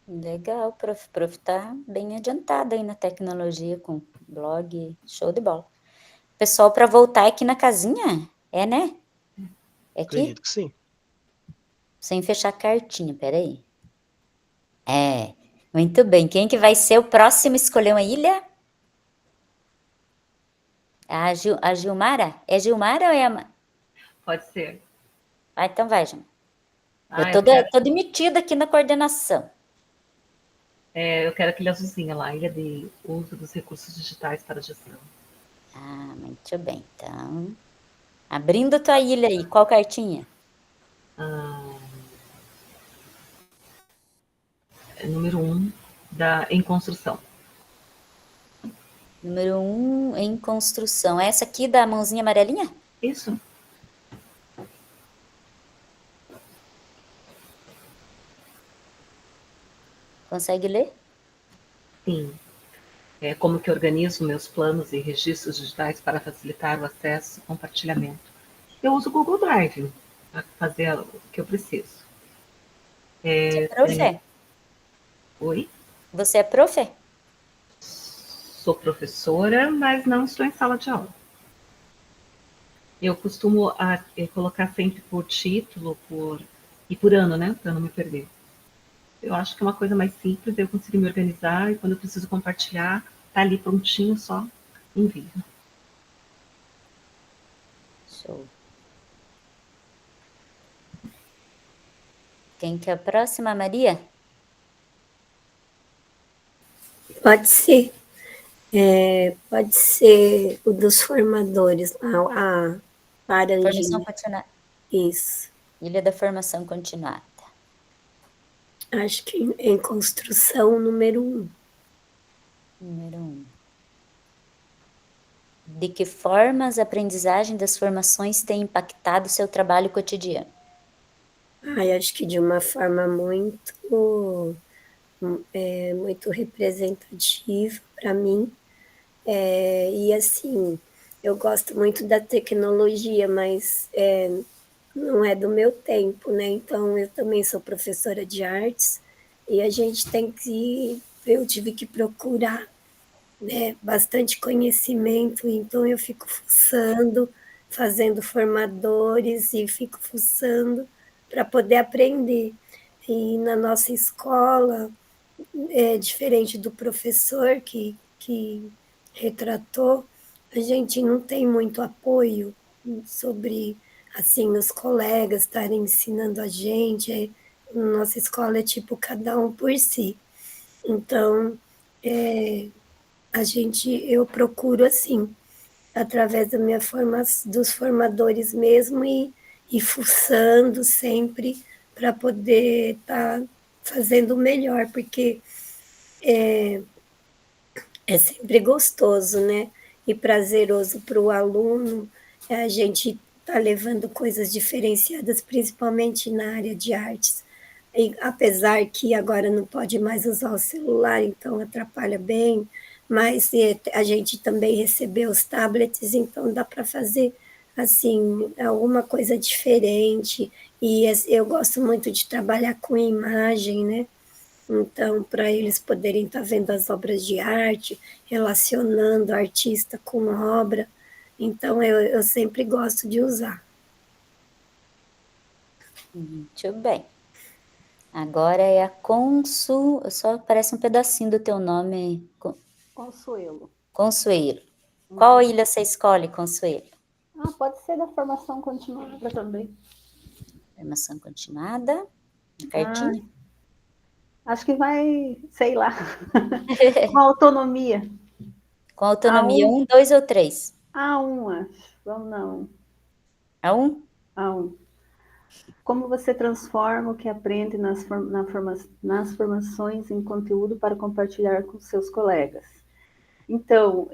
Legal, prof. Prof tá bem adiantado aí na tecnologia com blog, show de bola. Pessoal, para voltar aqui na casinha, né? É aqui? Acredito que sim. Sem fechar a cartinha, peraí. Muito bem. Quem que vai ser o próximo a escolher uma ilha? A Gilmara? É Gilmara ou é a... Pode ser. Então vai, Gilmara. Eu quero, tô demitida aqui na coordenação. eu quero aquele azulzinho lá, Ilha de Uso dos Recursos Digitais para a Gestão. Muito bem. Então, abrindo a tua ilha aí, qual cartinha? Número 1, em construção. Número 1, em construção. Essa aqui da mãozinha amarelinha? Isso. Consegue ler? Sim. Como que organizo meus planos e registros digitais para facilitar o acesso e compartilhamento. Eu uso o Google Drive para fazer o que eu preciso. Você é profe? Oi? Você é profe? Sou professora, mas não estou em sala de aula. Eu costumo colocar sempre por título e por ano, né? Para não me perder. Eu acho que é uma coisa mais simples, eu consigo me organizar e quando eu preciso compartilhar, tá ali prontinho, só envio. Show. Quem que é a próxima, Maria? Pode ser. Pode ser o dos formadores, a Formação laranjinha. continuada. Isso. Ilha da formação continuada. Acho que em construção, número 1. Número 1. De que formas a aprendizagem das formações tem impactado o seu trabalho cotidiano? Acho que de uma forma muito representativa para mim. E assim, eu gosto muito da tecnologia, mas não é do meu tempo, né? Então, eu também sou professora de artes, E a gente tem que, eu tive que procurar, né, bastante conhecimento, então eu fico fuçando, fazendo formadores e fico fuçando para poder aprender. E na nossa escola, é diferente do professor que retratou, a gente não tem muito apoio sobre, assim, os colegas estarem ensinando a gente. Nossa escola é tipo cada um por si. Então, eu procuro assim, através da minha dos formadores mesmo e fuçando sempre para poder estar fazendo o melhor, porque é sempre gostoso, né? E prazeroso para o aluno a gente tá levando coisas diferenciadas, principalmente na área de artes. E, apesar que agora não pode mais usar o celular, então atrapalha bem, mas a gente também recebeu os tablets, então dá para fazer assim alguma coisa diferente. E eu gosto muito de trabalhar com imagem, né? Então, para eles poderem estar vendo as obras de arte, relacionando artista com obra. Então, eu sempre gosto de usar. Muito bem. Agora é a só aparece um pedacinho do teu nome, Consuelo. Consuelo. Qual ilha você escolhe, Consuelo? Pode ser da formação continuada também. Formação continuada, cartinha. Acho que vai, sei lá, com autonomia. Com autonomia, 1, 2 ou 3? A1, acho. Vamos não. A1? A1. Como você transforma o que aprende nas formações em conteúdo para compartilhar com seus colegas? Então,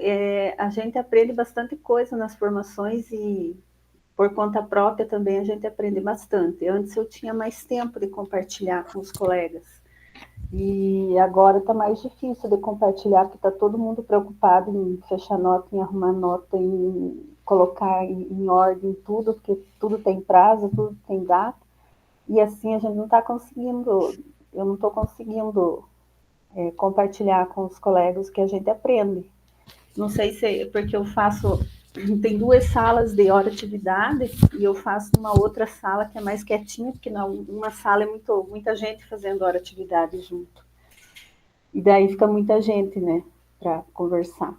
a gente aprende bastante coisa nas formações e por conta própria também a gente aprende bastante. Antes eu tinha mais tempo de compartilhar com os colegas. E agora está mais difícil de compartilhar, porque está todo mundo preocupado em fechar nota, em arrumar nota, em colocar em ordem tudo, porque tudo tem prazo, tudo tem data. E assim a gente não está conseguindo, eu não estou conseguindo compartilhar com os colegas o que a gente aprende. Não sei se é porque eu faço, tem 2 salas de hora atividade e eu faço uma outra sala que é mais quietinha, porque uma sala é muita gente fazendo hora atividade junto. E daí fica muita gente, né, para conversar.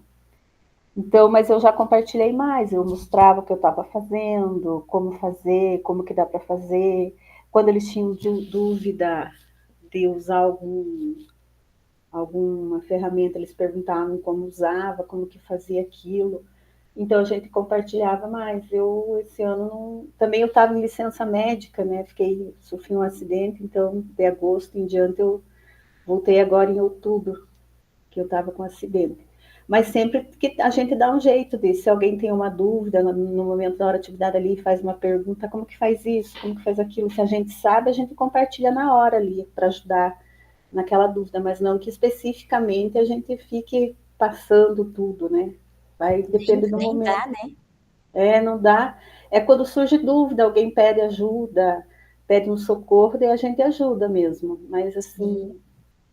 Então, mas eu já compartilhei mais, eu mostrava o que eu estava fazendo, como fazer, como que dá para fazer. Quando eles tinham dúvida de usar alguma ferramenta, eles perguntavam como usava, como que fazia aquilo. Então a gente compartilhava mais. Eu esse ano também eu estava em licença médica, né? Sofri um acidente, então de agosto em diante eu voltei agora em outubro, que eu estava com acidente. Mas sempre que a gente dá um jeito de, se alguém tem uma dúvida no momento da hora de atividade ali, faz uma pergunta, como que faz isso, como que faz aquilo, se a gente sabe, a gente compartilha na hora ali, para ajudar naquela dúvida, mas não que especificamente a gente fique passando tudo, né? Vai depender do momento. Nem dá, né? Não dá. É quando surge dúvida, alguém pede ajuda, pede um socorro, daí a gente ajuda mesmo. Mas assim,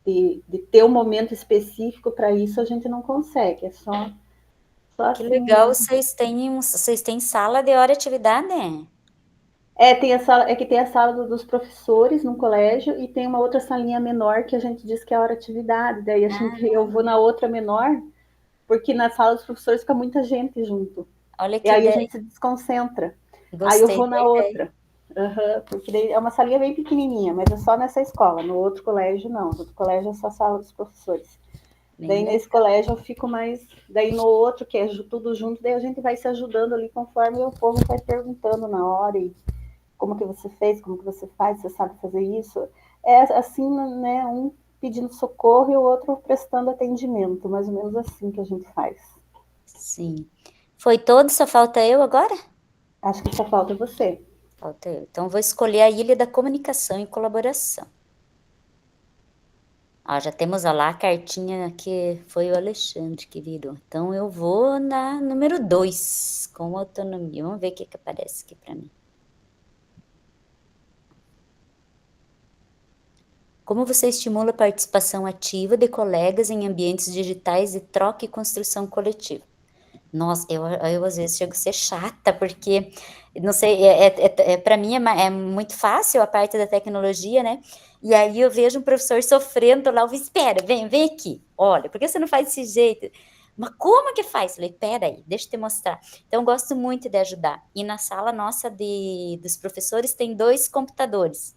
de ter um momento específico para isso, a gente não consegue. É só Que assim. legal, vocês têm sala de hora atividade? Tem a sala, que tem a sala dos professores no colégio e tem uma outra salinha menor que a gente diz que é a hora atividade. Daí eu vou na outra menor, porque na sala dos professores fica muita gente junto. Olha que E aí ideia. a gente se desconcentra. Gostei aí eu vou na da outra. Porque daí é uma salinha bem pequenininha, mas é só nessa escola. No outro colégio, não. No outro colégio é só a sala dos professores. Daí nesse colégio eu fico mais. Daí no outro, que é tudo junto, daí a gente vai se ajudando ali conforme o povo vai perguntando na hora. E como que você fez, como que você faz, você sabe fazer isso. É assim, né? Um pedindo socorro e o outro prestando atendimento. Mais ou menos assim que a gente faz. Sim. Foi todo? Só falta eu agora? Acho que só falta você. Falta eu. Então, vou escolher a Ilha da Comunicação e Colaboração. Já temos lá a cartinha que foi o Alexandre que virou. Então, eu vou na número 2, com autonomia. Vamos ver o que aparece aqui para mim. Como você estimula a participação ativa de colegas em ambientes digitais de troca e construção coletiva? Nossa, eu às vezes chego a ser chata, porque, não sei, para mim é muito fácil a parte da tecnologia, né? E aí eu vejo um professor sofrendo lá, eu falo, espera, vem aqui, olha, por que você não faz desse jeito? Mas como que faz? Eu falei, peraí, deixa eu te mostrar. Então, eu gosto muito de ajudar. E na sala nossa dos professores tem 2 computadores,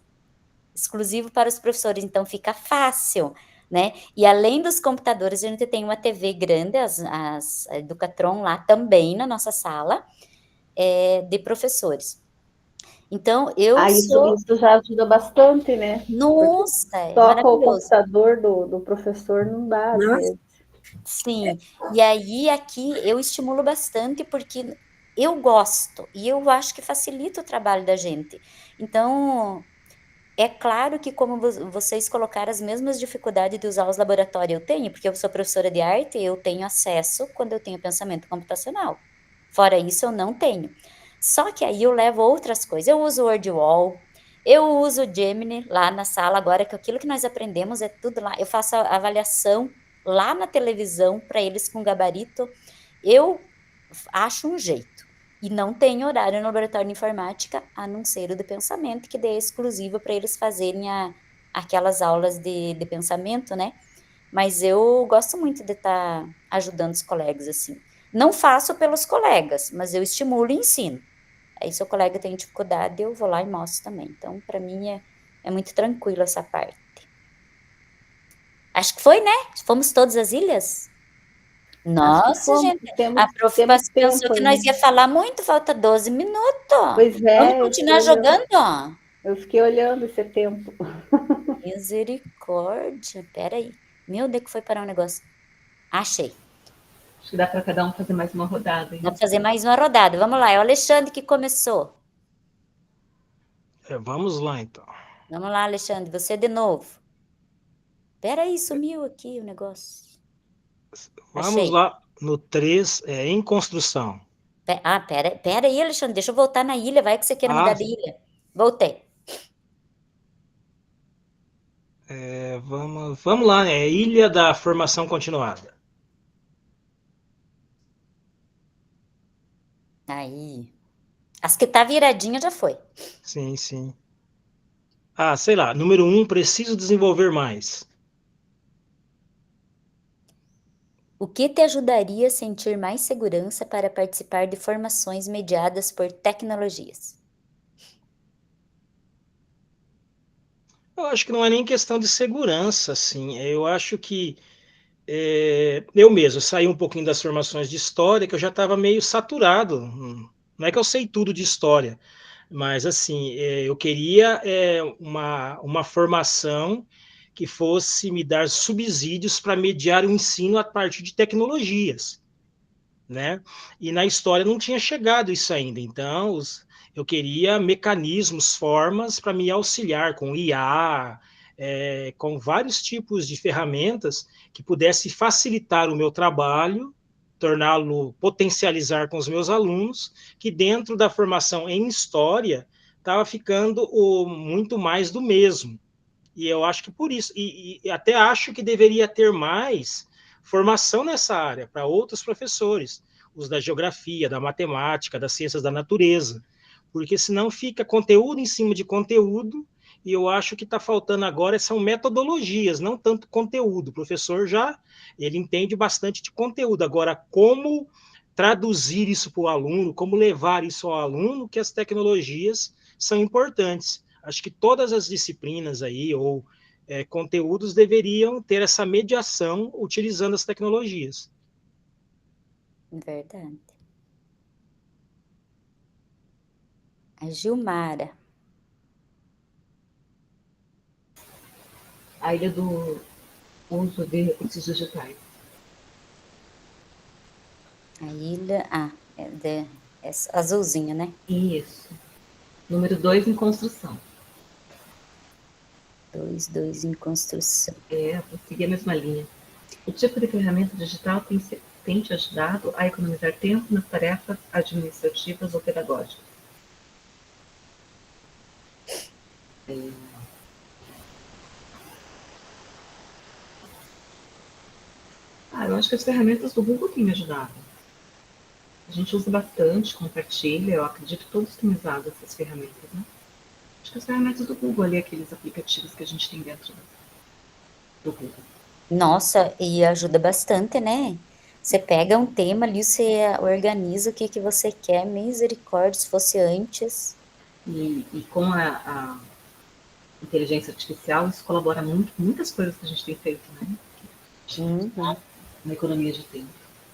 exclusivo para os professores, então fica fácil, né? E além dos computadores, a gente tem uma TV grande, a Educatron lá também na nossa sala, de professores. Então, eu sou... Isso já ajuda bastante, né? Nossa, é Só com o maravilhoso. computador do professor não dá, às Nossa. vezes. Sim, e aí aqui eu estimulo bastante porque eu gosto e eu acho que facilita o trabalho da gente. Então, é claro que como vocês colocaram as mesmas dificuldades de usar os laboratórios eu tenho, porque eu sou professora de arte, eu tenho acesso quando eu tenho pensamento computacional. Fora isso, eu não tenho. Só que aí eu levo outras coisas. Eu uso o WordWall, eu uso o Gemini lá na sala agora, que aquilo que nós aprendemos é tudo lá. Eu faço a avaliação lá na televisão para eles com gabarito. Eu acho um jeito. E não tem horário no laboratório de informática, a não ser o de pensamento, que daí é exclusivo para eles fazerem aquelas aulas de pensamento, né? Mas eu gosto muito de estar ajudando os colegas, assim. Não faço pelos colegas, mas eu estimulo e ensino. Aí, se o colega tem dificuldade, eu vou lá e mostro também. Então, para mim, é muito tranquilo essa parte. Acho que foi, né? Fomos todas as ilhas? Acho que Nossa, fomos, gente, a temos prof pensou tempo que nós ainda. ia falar muito, falta 12 minutos. Pois Vamos é, continuar jogando? eu fiquei olhando esse tempo. Misericórdia, peraí. Meu Deus, que foi parar um negócio. Achei. Acho que dá para cada um fazer mais uma rodada. Hein? Dá para fazer mais uma rodada. Vamos lá, é o Alexandre que começou. Vamos lá, então. Vamos lá, Alexandre, você de novo. Peraí, sumiu aqui o negócio. Vamos Achei. lá no 3, em construção. Pera aí, Alexandre, deixa eu voltar na ilha. Vai que você queira mudar de ilha. Voltei. Vamos lá, Ilha da Formação Continuada. Aí. As que tá viradinha já foi. Sim, sim. Sei lá, número 1, preciso desenvolver mais. O que te ajudaria a sentir mais segurança para participar de formações mediadas por tecnologias? Eu acho que não é nem questão de segurança, assim. Eu acho que eu mesmo saí um pouquinho das formações de história, que eu já estava meio saturado. Não é que eu sei tudo de história, mas assim, eu queria uma formação que fosse me dar subsídios para mediar o ensino a partir de tecnologias, né? E na história não tinha chegado isso ainda. Então, eu queria mecanismos, formas para me auxiliar com IA, com vários tipos de ferramentas que pudesse facilitar o meu trabalho, torná-lo potencializar com os meus alunos, que dentro da formação em história estava ficando muito mais do mesmo. E eu acho que por isso, e até acho que deveria ter mais formação nessa área para outros professores, os da geografia, da matemática, das ciências da natureza, porque senão fica conteúdo em cima de conteúdo, e eu acho que está faltando agora são metodologias, não tanto conteúdo. O professor ele entende bastante de conteúdo, agora como traduzir isso para o aluno, como levar isso ao aluno, que as tecnologias são importantes. Acho que todas as disciplinas aí, ou conteúdos, deveriam ter essa mediação utilizando as tecnologias. Verdade. A Gilmara. A ilha do uso de recursos digitais. A ilha... é azulzinha, né? Isso. Número 2, em construção. 2 em construção. Vou seguir a mesma linha. O tipo de ferramenta digital tem te ajudado a economizar tempo nas tarefas administrativas ou pedagógicas? acho que as ferramentas do Google têm me ajudado. A gente usa bastante, compartilha, eu acredito que todos têm usado essas ferramentas, né? Acho que as ferramentas do Google ali, aqueles aplicativos que a gente tem dentro do Google. Nossa, e ajuda bastante, né? Você pega um tema ali, você organiza o que você quer, misericórdia, se fosse antes. E com a inteligência artificial, isso colabora muito com muitas coisas que a gente tem feito, né? Uhum. Na economia de tempo.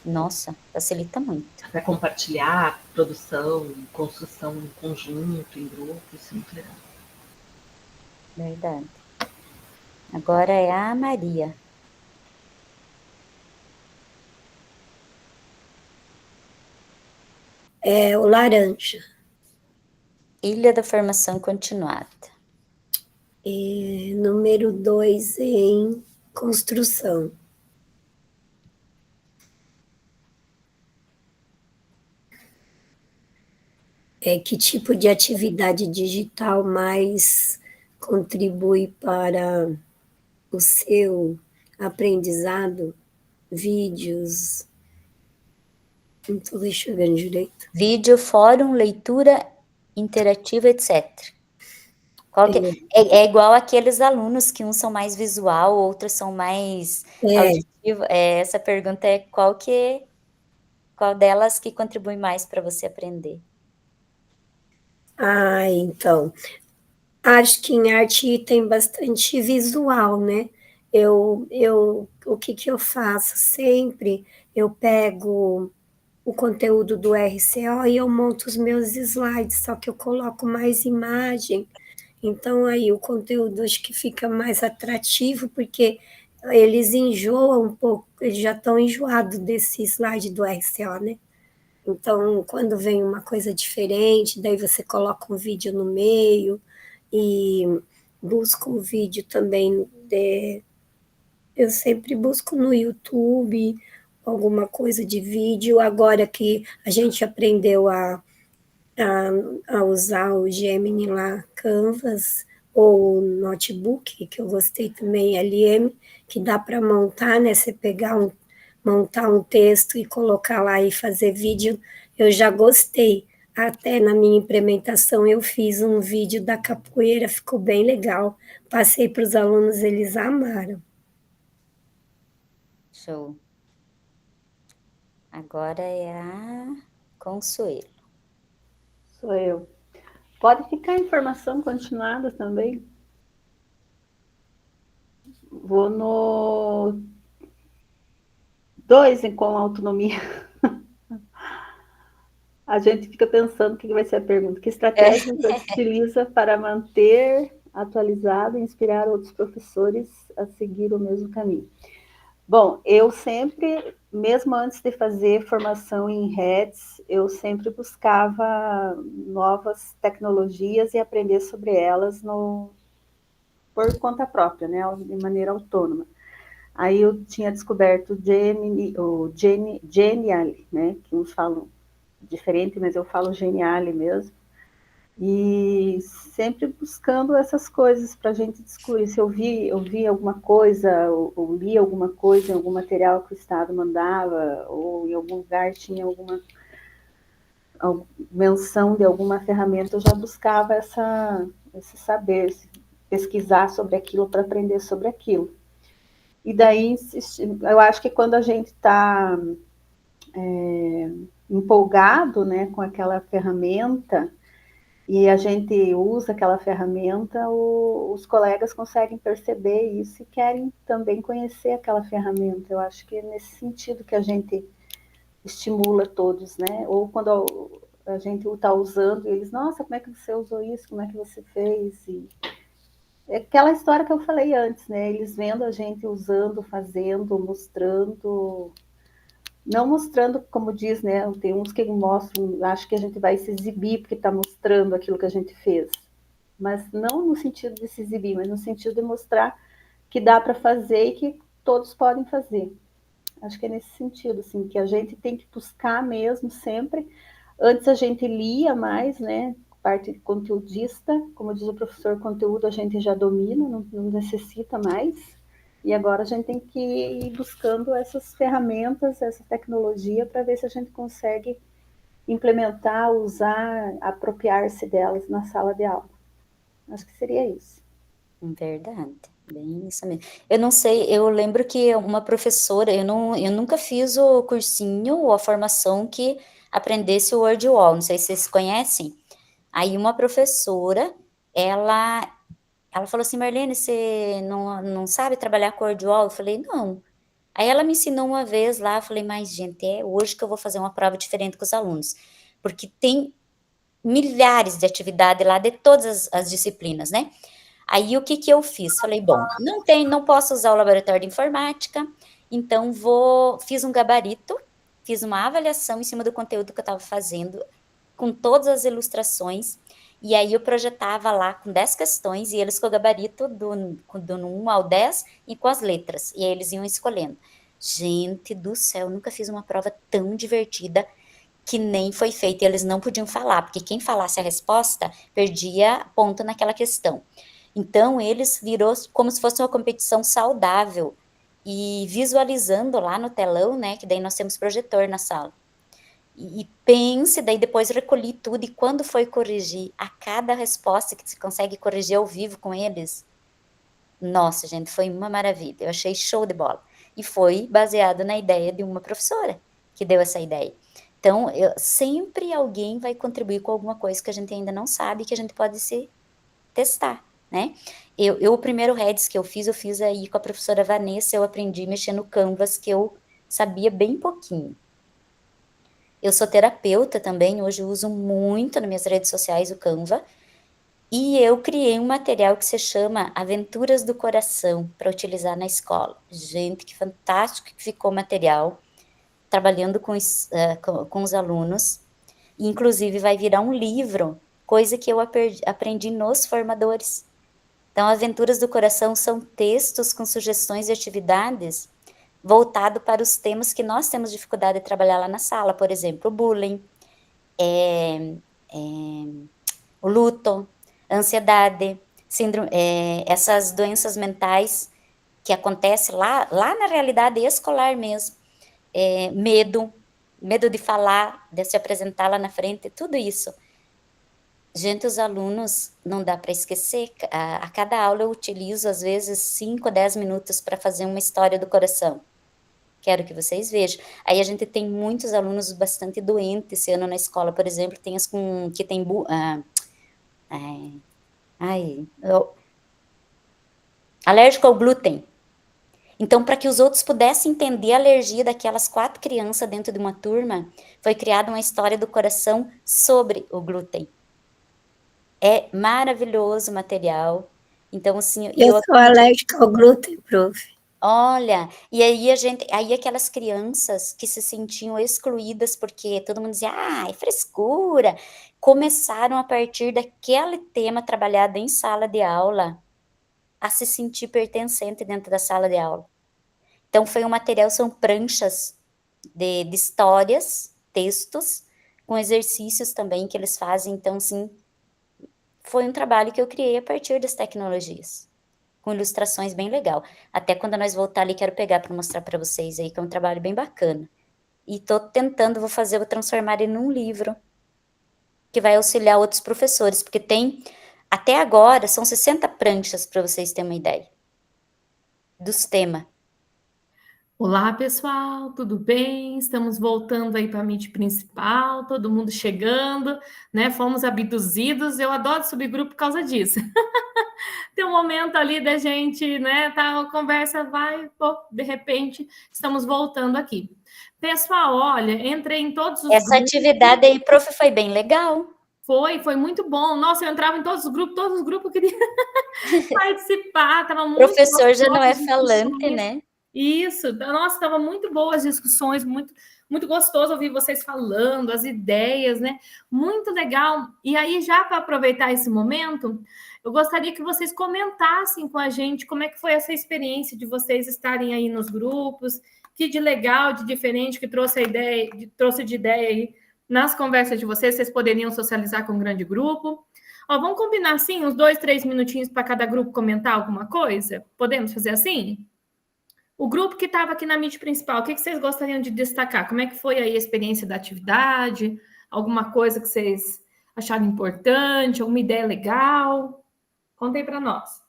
Nossa, facilita muito. Até compartilhar produção, construção em conjunto, em grupo, isso é muito legal. Verdade. Agora é a Maria. É o laranja. Ilha da Formação Continuada. Número 2 em construção. Que tipo de atividade digital mais contribui para o seu aprendizado? Vídeos. Não estou enxergando direito. Vídeo, fórum, leitura interativa, etc. É igual aqueles alunos que uns são mais visual, outros são mais auditivo. Essa pergunta é qual delas que contribui mais para você aprender? Então, acho que em arte tem bastante visual, né? O que eu faço sempre? Eu pego o conteúdo do RCO e eu monto os meus slides, só que eu coloco mais imagem. Então, aí o conteúdo acho que fica mais atrativo, porque eles enjoam um pouco, eles já estão enjoados desse slide do RCO, né? Então, quando vem uma coisa diferente, daí você coloca um vídeo no meio e busca um vídeo também. Eu sempre busco no YouTube alguma coisa de vídeo. Agora que a gente aprendeu a usar o Gemini lá, Canvas, ou o Notebook, que eu gostei também, LM, que dá para montar, né? Você montar um texto e colocar lá e fazer vídeo, eu já gostei. Até na minha implementação eu fiz um vídeo da capoeira, ficou bem legal. Passei para os alunos, eles amaram. Show. Agora é a Consuelo. Sou eu. Pode ficar informação continuada também. Vou no 2 com autonomia. A gente fica pensando o que vai ser a pergunta. Que estratégia você utiliza para manter atualizado e inspirar outros professores a seguir o mesmo caminho? Bom, eu sempre, mesmo antes de fazer formação em REDS, eu sempre buscava novas tecnologias e aprender sobre elas por conta própria, né, de maneira autônoma. Aí eu tinha descoberto o Geniali, né, que uns falam diferente, mas eu falo Geniali mesmo. E sempre buscando essas coisas para a gente descobrir. Se eu vi alguma coisa, ou li alguma coisa em algum material que o Estado mandava, ou em algum lugar tinha alguma menção de alguma ferramenta, eu já buscava esse saber, pesquisar sobre aquilo para aprender sobre aquilo. E daí, eu acho que quando a gente está empolgado, né, com aquela ferramenta, e a gente usa aquela ferramenta, os colegas conseguem perceber isso e querem também conhecer aquela ferramenta. Eu acho que é nesse sentido que a gente estimula todos, né? Ou quando a gente está usando, eles, nossa, como é que você usou isso? Como é que você fez? E é aquela história que eu falei antes, né? Eles vendo a gente usando, fazendo, mostrando... Não mostrando, como diz, né? Tem uns que mostram, acho que a gente vai se exibir porque está mostrando aquilo que a gente fez. Mas não no sentido de se exibir, mas no sentido de mostrar que dá para fazer e que todos podem fazer. Acho que é nesse sentido, assim, que a gente tem que buscar mesmo sempre. Antes a gente lia mais, né? Parte conteudista, como diz o professor, conteúdo a gente já domina, não necessita mais. E agora a gente tem que ir buscando essas ferramentas, essa tecnologia, para ver se a gente consegue implementar, usar, apropriar-se delas na sala de aula. Acho que seria isso. Verdade, bem isso mesmo. Eu não sei, eu lembro que uma professora, eu nunca fiz o cursinho ou a formação que aprendesse o Word Wall, não sei se vocês conhecem. Aí uma professora, ela falou assim, Marlene, você não sabe trabalhar com Word Wall? Eu falei, não. Aí ela me ensinou uma vez lá, eu falei, mas gente, é hoje que eu vou fazer uma prova diferente com os alunos, porque tem milhares de atividades lá de todas as disciplinas, né? Aí o que eu fiz? Falei, bom, não posso usar o laboratório de informática, então fiz um gabarito, fiz uma avaliação em cima do conteúdo que eu estava fazendo, com todas as ilustrações, e aí eu projetava lá com 10 questões, e eles com o gabarito do 1 ao 10 e com as letras, e aí eles iam escolhendo. Gente do céu, nunca fiz uma prova tão divertida que nem foi feita, e eles não podiam falar, porque quem falasse a resposta perdia ponto naquela questão. Então, eles virou como se fosse uma competição saudável, e visualizando lá no telão, né, que daí nós temos projetor na sala. E pense, daí depois recolhi tudo, e quando foi corrigir a cada resposta que se consegue corrigir ao vivo com eles, nossa, gente, foi uma maravilha, eu achei show de bola. E foi baseado na ideia de uma professora que deu essa ideia. Então, sempre alguém vai contribuir com alguma coisa que a gente ainda não sabe, que a gente pode se testar, né? O primeiro Redes que eu fiz aí com a professora Vanessa, eu aprendi a mexer no Canvas, que eu sabia bem pouquinho. Eu sou terapeuta também, hoje eu uso muito nas minhas redes sociais o Canva, e eu criei um material que se chama Aventuras do Coração, para utilizar na escola. Gente, que fantástico que ficou o material, trabalhando com os alunos, e inclusive vai virar um livro, coisa que eu aprendi nos formadores. Então, Aventuras do Coração são textos com sugestões de atividades voltado para os temas que nós temos dificuldade de trabalhar lá na sala, por exemplo, o bullying, o luto, a ansiedade, síndrome, essas doenças mentais que acontecem lá na realidade escolar mesmo, medo de falar, de se apresentar lá na frente, tudo isso. Gente, os alunos, não dá para esquecer, a cada aula eu utilizo, às vezes, 5 a 10 minutos para fazer uma história do coração. Quero que vocês vejam. Aí a gente tem muitos alunos bastante doentes esse ano na escola, por exemplo, tem as que tem alérgico ao glúten. Então, para que os outros pudessem entender a alergia daquelas 4 crianças dentro de uma turma, foi criada uma história do coração sobre o glúten. É maravilhoso o material. Então, assim... Eu sou alérgica ao glúten, prof. Olha, e aí aquelas crianças que se sentiam excluídas porque todo mundo dizia, é frescura, começaram a partir daquele tema trabalhado em sala de aula a se sentir pertencente dentro da sala de aula. Então, foi um material, são pranchas de histórias, textos, com exercícios também que eles fazem. Então, sim, foi um trabalho que eu criei a partir das tecnologias, com ilustrações bem legal. Até quando nós voltar ali, quero pegar para mostrar para vocês aí, que é um trabalho bem bacana. E estou tentando, vou transformar ele num livro, que vai auxiliar outros professores, porque tem, até agora, são 60 pranchas, para vocês terem uma ideia, dos temas. Olá, pessoal, tudo bem? Estamos voltando aí para a Meet principal, todo mundo chegando, né? Fomos abduzidos, eu adoro subgrupo por causa disso. Tem um momento ali da gente, né? Tá, a conversa vai, pô, de repente, estamos voltando aqui. Pessoal, olha, entrei em todos os grupos. Essa atividade aí, prof, foi bem legal. Foi muito bom. Nossa, eu entrava em todos os grupos eu queria participar, tava muito... Professor já não é falante, né? Isso, nossa, estava muito boas as discussões, muito gostoso ouvir vocês falando, as ideias, né? Muito legal. E aí, já para aproveitar esse momento, eu gostaria que vocês comentassem com a gente como é que foi essa experiência de vocês estarem aí nos grupos, que de legal, de diferente, que trouxe de ideia aí nas conversas de vocês poderiam socializar com um grande grupo. Ó, vamos combinar assim, uns 2, 3 minutinhos para cada grupo comentar alguma coisa? Podemos fazer assim? O grupo que estava aqui na Meet principal, o que vocês gostariam de destacar? Como é que foi aí a experiência da atividade? Alguma coisa que vocês acharam importante? Alguma ideia legal? Contem para nós.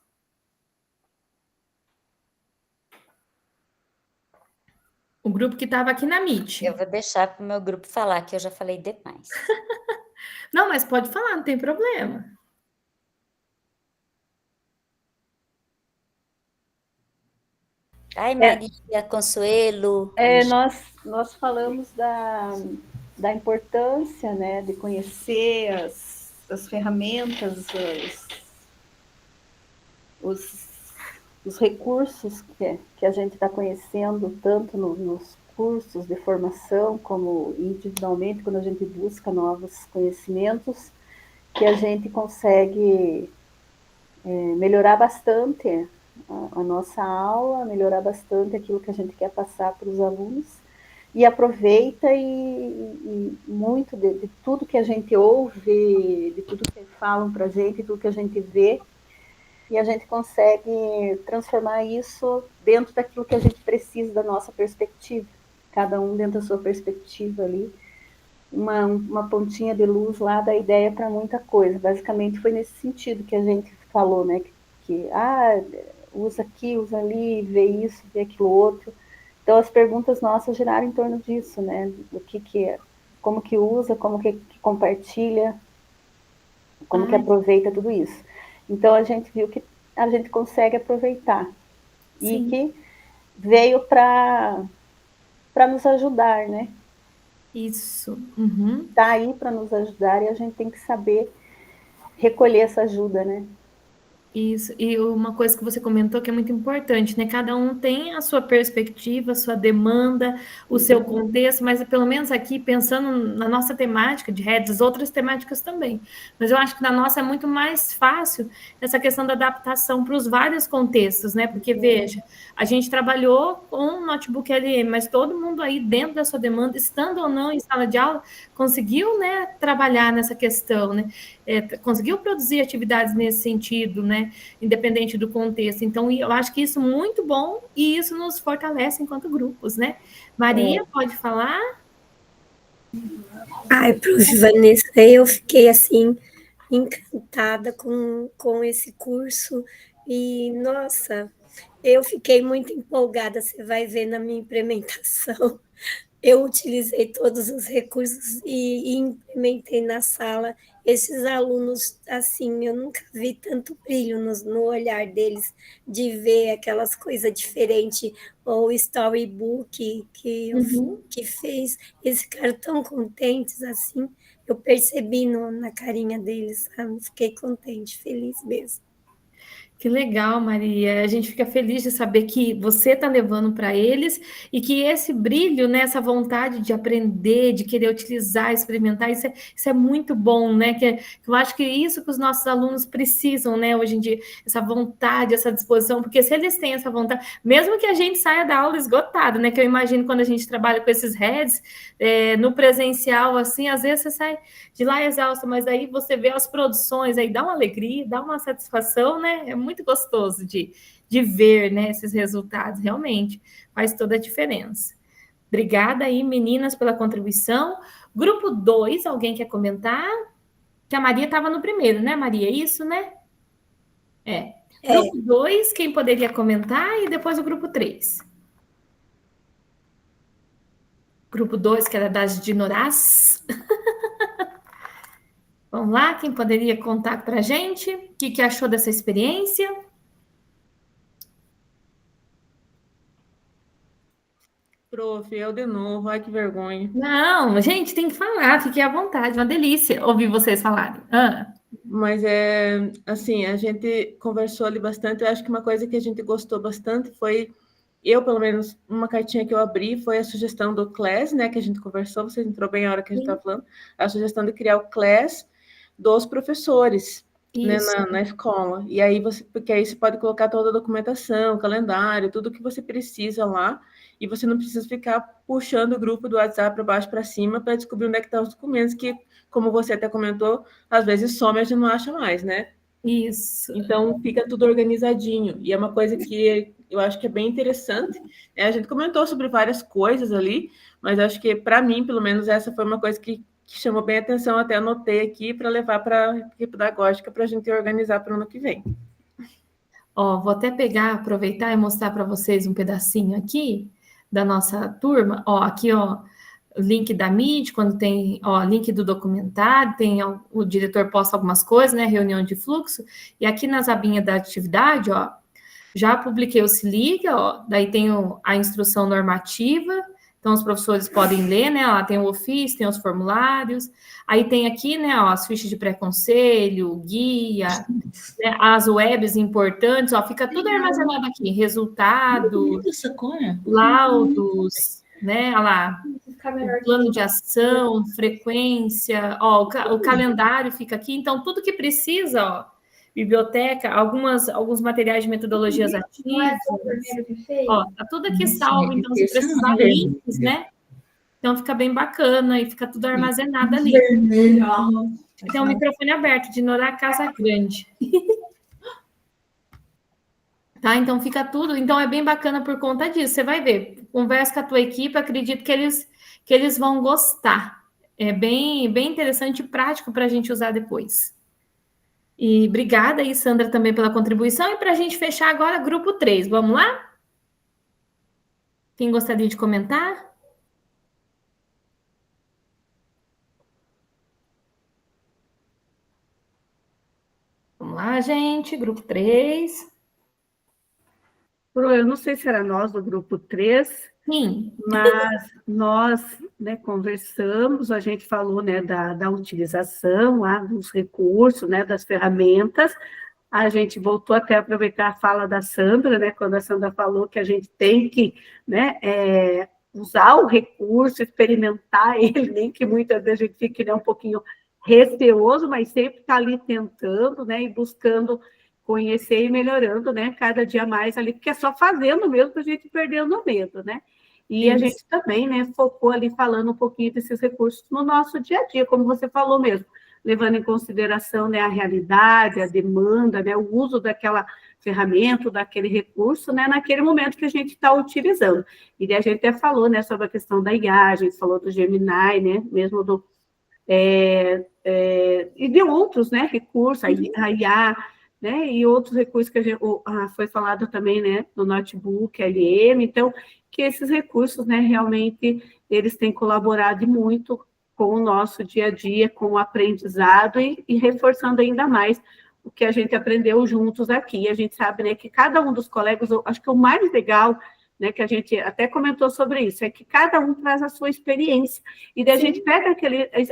O grupo que estava aqui na Meet. Eu vou deixar para o meu grupo falar, que eu já falei demais. Não, mas pode falar, não tem problema. Ai, Maria, Consuelo. Nós falamos da importância, né, de conhecer as ferramentas, os recursos que a gente está conhecendo, tanto nos cursos de formação, como individualmente, quando a gente busca novos conhecimentos, que a gente consegue melhorar bastante a nossa aula, melhorar bastante aquilo que a gente quer passar para os alunos, e aproveita e muito de tudo que a gente ouve, de tudo que falam para a gente, tudo que a gente vê, e a gente consegue transformar isso dentro daquilo que a gente precisa da nossa perspectiva, cada um dentro da sua perspectiva ali, uma pontinha de luz lá da ideia para muita coisa. Basicamente foi nesse sentido que a gente falou, né, que usa aqui, usa ali, vê isso, vê aquilo outro. Então as perguntas nossas giraram em torno disso, né, do que é, como que usa, como que compartilha, como que aproveita tudo isso. Então a gente viu que a gente consegue aproveitar. Sim. E que veio para nos ajudar, né? Isso. Tá aí para nos ajudar e a gente tem que saber recolher essa ajuda, né? Isso, e uma coisa que você comentou que é muito importante, né? Cada um tem a sua perspectiva, a sua demanda, o seu contexto, mas pelo menos aqui, pensando na nossa temática de redes, outras temáticas também. Mas eu acho que na nossa é muito mais fácil essa questão da adaptação para os vários contextos, né? Porque, veja, a gente trabalhou com um notebook LM, mas todo mundo aí dentro da sua demanda, estando ou não em sala de aula, conseguiu, né, trabalhar nessa questão, né? Conseguiu produzir atividades nesse sentido, né? Independente do contexto. Então, eu acho que isso é muito bom e isso nos fortalece enquanto grupos, né? Maria, pode falar? Ai, prof. Vanessa, eu fiquei assim encantada com esse curso e, nossa, eu fiquei muito empolgada, você vai ver na minha implementação. Eu utilizei todos os recursos e implementei na sala. Esses alunos, assim, eu nunca vi tanto brilho no olhar deles, de ver aquelas coisas diferentes, ou o storybook que fez, eles ficaram tão contentes, assim, eu percebi na carinha deles, sabe? Fiquei contente, feliz mesmo. Que legal, Maria. A gente fica feliz de saber que você está levando para eles e que esse brilho, né, essa vontade de aprender, de querer utilizar, experimentar, isso é muito bom, né? Que eu acho que é isso que os nossos alunos precisam, né, hoje em dia, essa vontade, essa disposição, porque se eles têm essa vontade, mesmo que a gente saia da aula esgotado, né? Que eu imagino quando a gente trabalha com esses heads, no presencial, assim, às vezes você sai de lá exausto, mas aí você vê as produções, aí dá uma alegria, dá uma satisfação, né? É muito gostoso de ver, né, esses resultados, realmente faz toda a diferença. Obrigada aí, meninas, pela contribuição. Grupo 2, alguém quer comentar? Que a Maria estava no primeiro, né, Maria? Isso, né? Grupo 2, quem poderia comentar? E depois o grupo 3. Grupo 2, que era das Dinorás. Vamos lá, quem poderia contar para a gente? O que achou dessa experiência? Prof, eu de novo, ai que vergonha. Não, gente, tem que falar, fique à vontade, uma delícia ouvir vocês falarem. Mas assim, a gente conversou ali bastante, eu acho que uma coisa que a gente gostou bastante foi, pelo menos, uma cartinha que eu abri foi a sugestão do Class, né, que a gente conversou, você entrou bem a hora que a gente estava falando, a sugestão de criar o Class dos professores, né, na escola. E aí porque aí você pode colocar toda a documentação, calendário, tudo que você precisa lá, e você não precisa ficar puxando o grupo do WhatsApp para baixo para cima para descobrir onde é que estão os documentos, que, como você até comentou, às vezes some e a gente não acha mais, né? Isso. Então, fica tudo organizadinho. E é uma coisa que eu acho que é bem interessante. A gente comentou sobre várias coisas ali, mas acho que, para mim, pelo menos, essa foi uma coisa que chamou bem a atenção, até anotei aqui para levar para a equipe pedagógica para a gente organizar para o ano que vem. Ó, vou até pegar, aproveitar e mostrar para vocês um pedacinho aqui da nossa turma. Ó, aqui, ó, o link da Meet, quando tem, ó, link do documentário, tem ó, o diretor posta algumas coisas, né, reunião de fluxo, e aqui nas abinhas da atividade, ó, já publiquei o Se Liga, ó, daí tem a instrução normativa, então os professores podem ler, né, lá tem o ofício, tem os formulários, aí tem aqui, né, ó, as fichas de pré-conselho, guia, né, as webs importantes, ó, fica tudo armazenado aqui, resultados, laudos, né, olha lá, o plano de ação, frequência, ó, o calendário fica aqui, então tudo que precisa, ó, biblioteca, alguns materiais de metodologias ativas, ó, tá tudo aqui salvo, então se precisar links, né, então fica bem bacana e fica tudo armazenado ali. Tem o microfone aberto, de Norá Casa Grande. Tá, então fica tudo, então é bem bacana por conta disso, você vai ver, conversa com a tua equipe, acredito que eles vão gostar, é bem interessante e prático para a gente usar depois. E obrigada aí, Sandra, também pela contribuição, e para a gente fechar agora, grupo 3, vamos lá? Quem gostaria de comentar? Vamos lá, gente, grupo 3. Eu não sei se era nós do grupo 3, Sim. mas nós, né, conversamos, a gente falou, né, da utilização lá dos recursos, né, das ferramentas. A gente voltou até a aproveitar a fala da Sandra, né, quando a Sandra falou que a gente tem que, né, usar o recurso, experimentar ele, nem que muitas vezes a gente fique, né, um pouquinho receoso, mas sempre está ali tentando, né, e buscando conhecer e melhorando, né, cada dia mais ali, porque é só fazendo mesmo para a gente perdendo o medo, né? E a gente também, né, focou ali falando um pouquinho desses recursos no nosso dia a dia, como você falou mesmo, levando em consideração, né, a realidade, a demanda, né, o uso daquela ferramenta, daquele recurso, né, naquele momento que a gente está utilizando. E daí a gente até falou, né, sobre a questão da IA, a gente falou do Gemini, né, mesmo do e de outros, né, recursos, a IA, né, e outros recursos que foi falado também, né, no notebook, LM, então, que esses recursos, né, realmente, eles têm colaborado muito com o nosso dia a dia, com o aprendizado e reforçando ainda mais o que a gente aprendeu juntos aqui. A gente sabe, né, que cada um dos colegas, eu acho que o mais legal, né, que a gente até comentou sobre isso, é que cada um traz a sua experiência, e daí a gente pega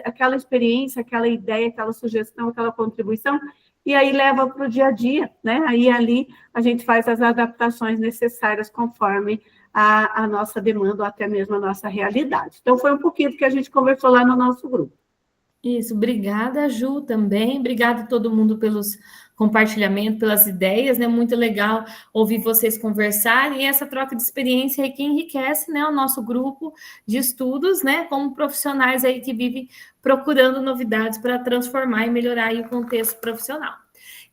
aquela experiência, aquela ideia, aquela sugestão, aquela contribuição, e aí leva para o dia a dia, né? Aí ali a gente faz as adaptações necessárias conforme a nossa demanda, ou até mesmo a nossa realidade. Então, foi um pouquinho do que a gente conversou lá no nosso grupo. Isso, obrigada, Ju, também. Obrigada a todo mundo pelos compartilhamentos, pelas ideias, né? Muito legal ouvir vocês conversarem, e essa troca de experiência aí que enriquece, né, o nosso grupo de estudos, né, como profissionais aí que vivem procurando novidades para transformar e melhorar aí o contexto profissional.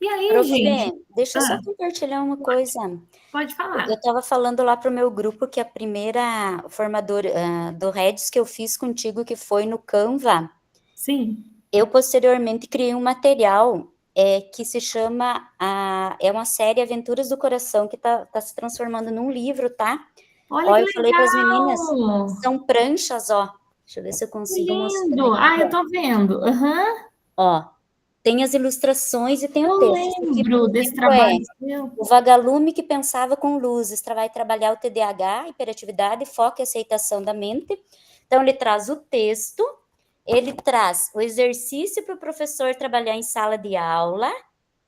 E aí, gente... Deixa eu só compartilhar uma coisa. Pode falar. Eu estava falando lá para o meu grupo que a primeira formadora do Redis que eu fiz contigo, que foi no Canva. Sim. Eu, posteriormente, criei um material que se chama... é uma série Aventuras do Coração, que tá se transformando num livro, tá? Olha, eu falei para as meninas, são pranchas, ó. Deixa eu ver se eu consigo mostrar. Eu tô vendo. Ó, tem as ilustrações e tem o texto. Eu lembro desse trabalho. O vagalume que pensava com luzes, vai trabalhar o TDAH, hiperatividade, foco e aceitação da mente. Então, ele traz o texto, ele traz o exercício para o professor trabalhar em sala de aula,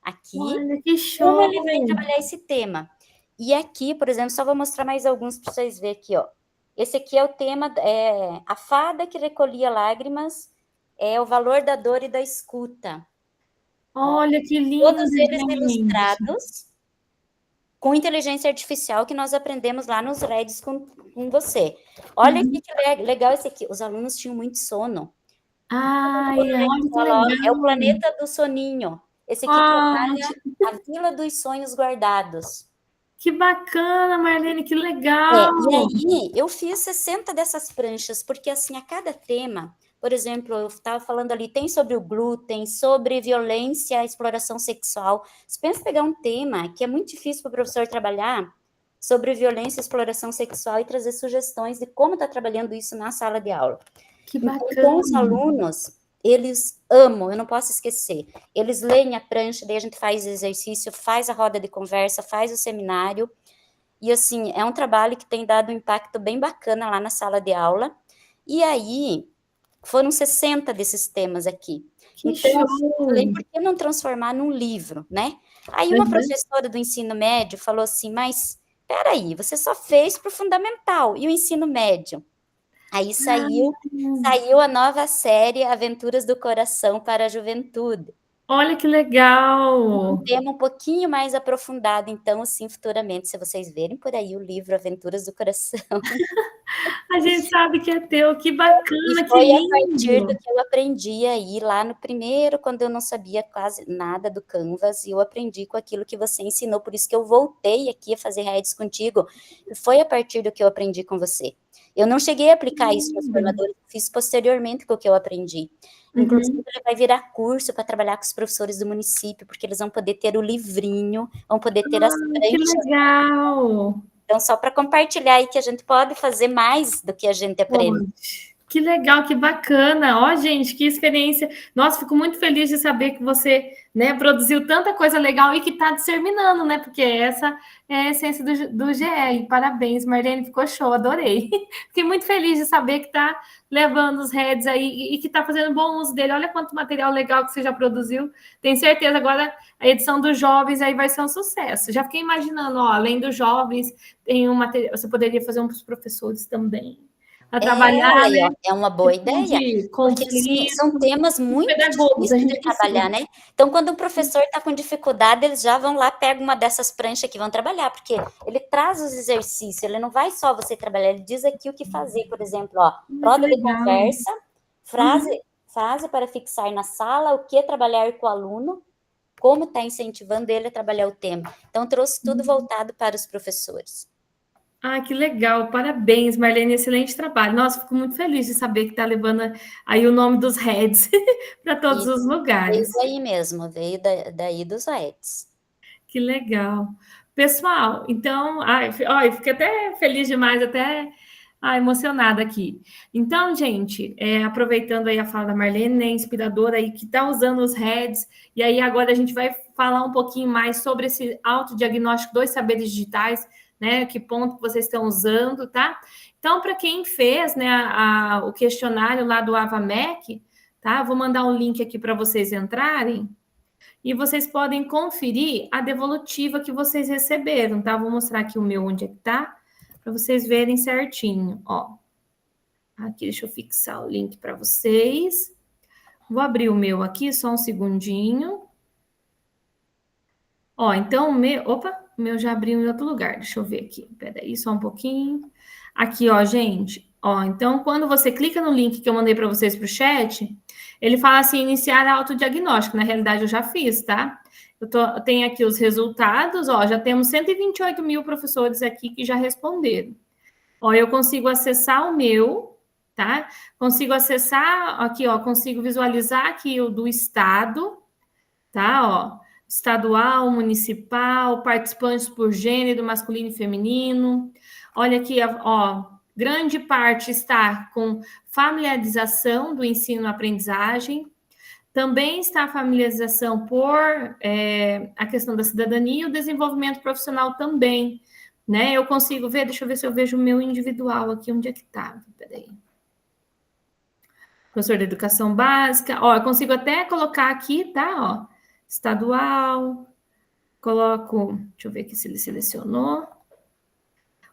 aqui. Olha, que show! Como ele vai trabalhar esse tema. E aqui, por exemplo, só vou mostrar mais alguns para vocês verem aqui, ó. Esse aqui é o tema, a fada que recolhia lágrimas, o valor da dor e da escuta. Olha, que lindo! Todos eles ilustrados com inteligência artificial que nós aprendemos lá nos Redis com você. Olha que legal esse aqui. Os alunos tinham muito sono. Olha que legal! É o planeta do soninho. Esse aqui trabalha a Vila dos Sonhos Guardados. Que bacana, Marlene, que É, legal! e aí eu fiz 60 dessas pranchas, porque assim, a cada tema, por exemplo, eu estava falando ali, tem sobre o glúten, sobre violência, exploração sexual. Você pensa pegar um tema que é muito difícil para o professor trabalhar, sobre violência e exploração sexual e trazer sugestões de como está trabalhando isso na sala de aula. Que Então, com bacana! os alunos, eles amam, eu não posso esquecer. Eles leem a prancha, daí a gente faz exercício, faz a roda de conversa, faz o seminário. E, assim, é um trabalho que tem dado um impacto bem bacana lá na sala de aula. E aí, foram 60 desses temas aqui. Que Então, show! eu falei, por que não transformar num livro, né? Aí uma professora do ensino médio falou assim, mas, peraí, você só fez para o fundamental, e o ensino médio? Aí saiu a nova série Aventuras do Coração para a Juventude. Olha que Um legal! tema um pouquinho mais aprofundado, então, assim, futuramente, se vocês verem por aí o livro Aventuras do Coração. A gente sabe que é teu, que E bacana, que foi a partir do lindo! que eu aprendi aí lá no primeiro, quando eu não sabia quase nada do Canvas, e eu aprendi com aquilo que você ensinou, por isso que eu voltei aqui a fazer redes contigo, e foi a partir do que eu aprendi com você. Eu não cheguei a aplicar isso nos formadores, fiz posteriormente com o que eu aprendi. Inclusive, ele vai virar curso para trabalhar com os professores do município, porque eles vão poder ter o livrinho, vão poder ter as Que pranchas. legal! Então, só para compartilhar aí que a gente pode fazer mais do que a gente aprende. Que legal, que bacana. Ó, gente, que experiência. Nossa, fico muito feliz de saber que você, né, produziu tanta coisa legal e que está disseminando, né? Porque essa é a essência do GE. Parabéns, Marlene, ficou show, adorei. Fiquei muito feliz de saber que está levando os heads aí e que está fazendo bom uso dele. Olha quanto material legal que você já produziu. Tenho certeza agora a edição dos jovens aí vai ser um sucesso. Já fiquei imaginando, ó, além dos jovens, tem um material, você poderia fazer um para os professores também. Para trabalhar, né? É uma boa ideia, porque assim, são temas muito difíceis de trabalhar, né? Então, quando um professor está com dificuldade, eles já vão lá, pegam uma dessas pranchas que vão trabalhar, porque ele traz os exercícios, ele não vai só você trabalhar, ele diz aqui o que fazer, por exemplo, ó, roda de conversa, frase para fixar na sala, o que trabalhar com o aluno, como está incentivando ele a trabalhar o tema. Então, trouxe tudo voltado para os professores. Ah, que legal, parabéns, Marlene, excelente trabalho. Nossa, fico muito feliz de saber que está levando aí o nome dos heads para todos os lugares. Veio aí mesmo, veio daí dos heads. Que legal. Pessoal, então, eu fiquei até feliz demais, até emocionada aqui. Então, gente, aproveitando aí a fala da Marlene, né, inspiradora aí, que está usando os heads, e aí agora a gente vai falar um pouquinho mais sobre esse autodiagnóstico dos saberes digitais, né? Que ponto que vocês estão usando, tá? Então, para quem fez, né, o questionário lá do AvaMec, tá? Vou mandar um link aqui para vocês entrarem e vocês podem conferir a devolutiva que vocês receberam, tá? Vou mostrar aqui o meu onde é que tá, para vocês verem certinho, ó. Aqui, deixa eu fixar o link para vocês. Vou abrir o meu aqui, só um segundinho. Ó, então o meu... Opa! O meu já abriu em outro lugar, deixa eu ver aqui. Peraí, só um pouquinho. Aqui, ó, gente. Ó, então, quando você clica no link que eu mandei para vocês para o chat, ele fala assim, iniciar autodiagnóstico. Na realidade, eu já fiz, tá? Eu tenho aqui os resultados, ó, já temos 128 mil professores aqui que já responderam. Ó, eu consigo acessar o meu, tá? Consigo acessar, aqui, ó, consigo visualizar aqui o do estado, tá? Ó, estadual, municipal, participantes por gênero, masculino e feminino. Olha aqui, ó, grande parte está com familiarização do ensino-aprendizagem. Também está a familiarização por a questão da cidadania e o desenvolvimento profissional também, né? Eu consigo ver, deixa eu ver se eu vejo o meu individual aqui, onde é que está? Peraí. Professor de Educação Básica, ó, eu consigo até colocar aqui, tá, ó, estadual, coloco, deixa eu ver aqui se ele selecionou,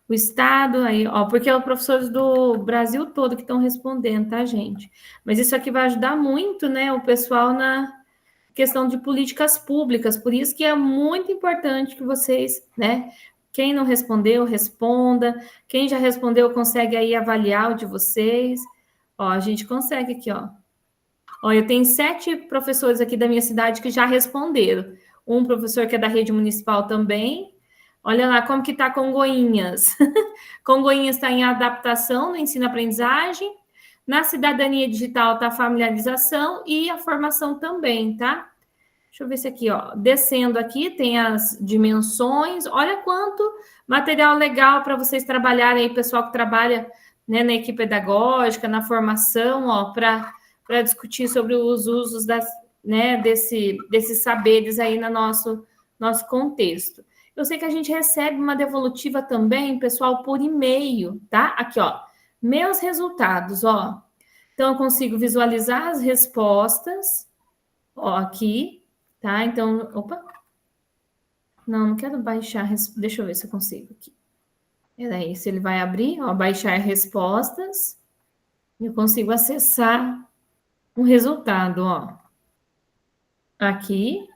o estado, aí, ó, porque é os professores do Brasil todo que estão respondendo, tá, gente? Mas isso aqui vai ajudar muito, né, o pessoal na questão de políticas públicas, por isso que é muito importante que vocês, né, quem não respondeu, responda, quem já respondeu consegue aí avaliar o de vocês, ó, a gente consegue aqui, ó. Ó, eu tenho 7 professores aqui da minha cidade que já responderam. Um professor que é da rede municipal também, Olha lá como que está Congonhas. Congonhas está em adaptação no ensino-aprendizagem. Na cidadania digital está a familiarização e a formação também, tá? Deixa eu ver se aqui, ó. Descendo aqui, tem as dimensões. Olha quanto material legal para vocês trabalharem aí, pessoal que trabalha, né, na equipe pedagógica, na formação, ó, para discutir sobre os usos né, desses saberes aí no nosso contexto. Eu sei que a gente recebe uma devolutiva também, pessoal, por e-mail, tá? Aqui, ó, meus resultados, ó. Então, eu consigo visualizar as respostas, ó, aqui, tá? Então, opa. Não quero baixar, deixa eu ver se eu consigo aqui. Peraí, se ele vai abrir, ó, baixar respostas, eu consigo acessar o resultado, ó. Aqui.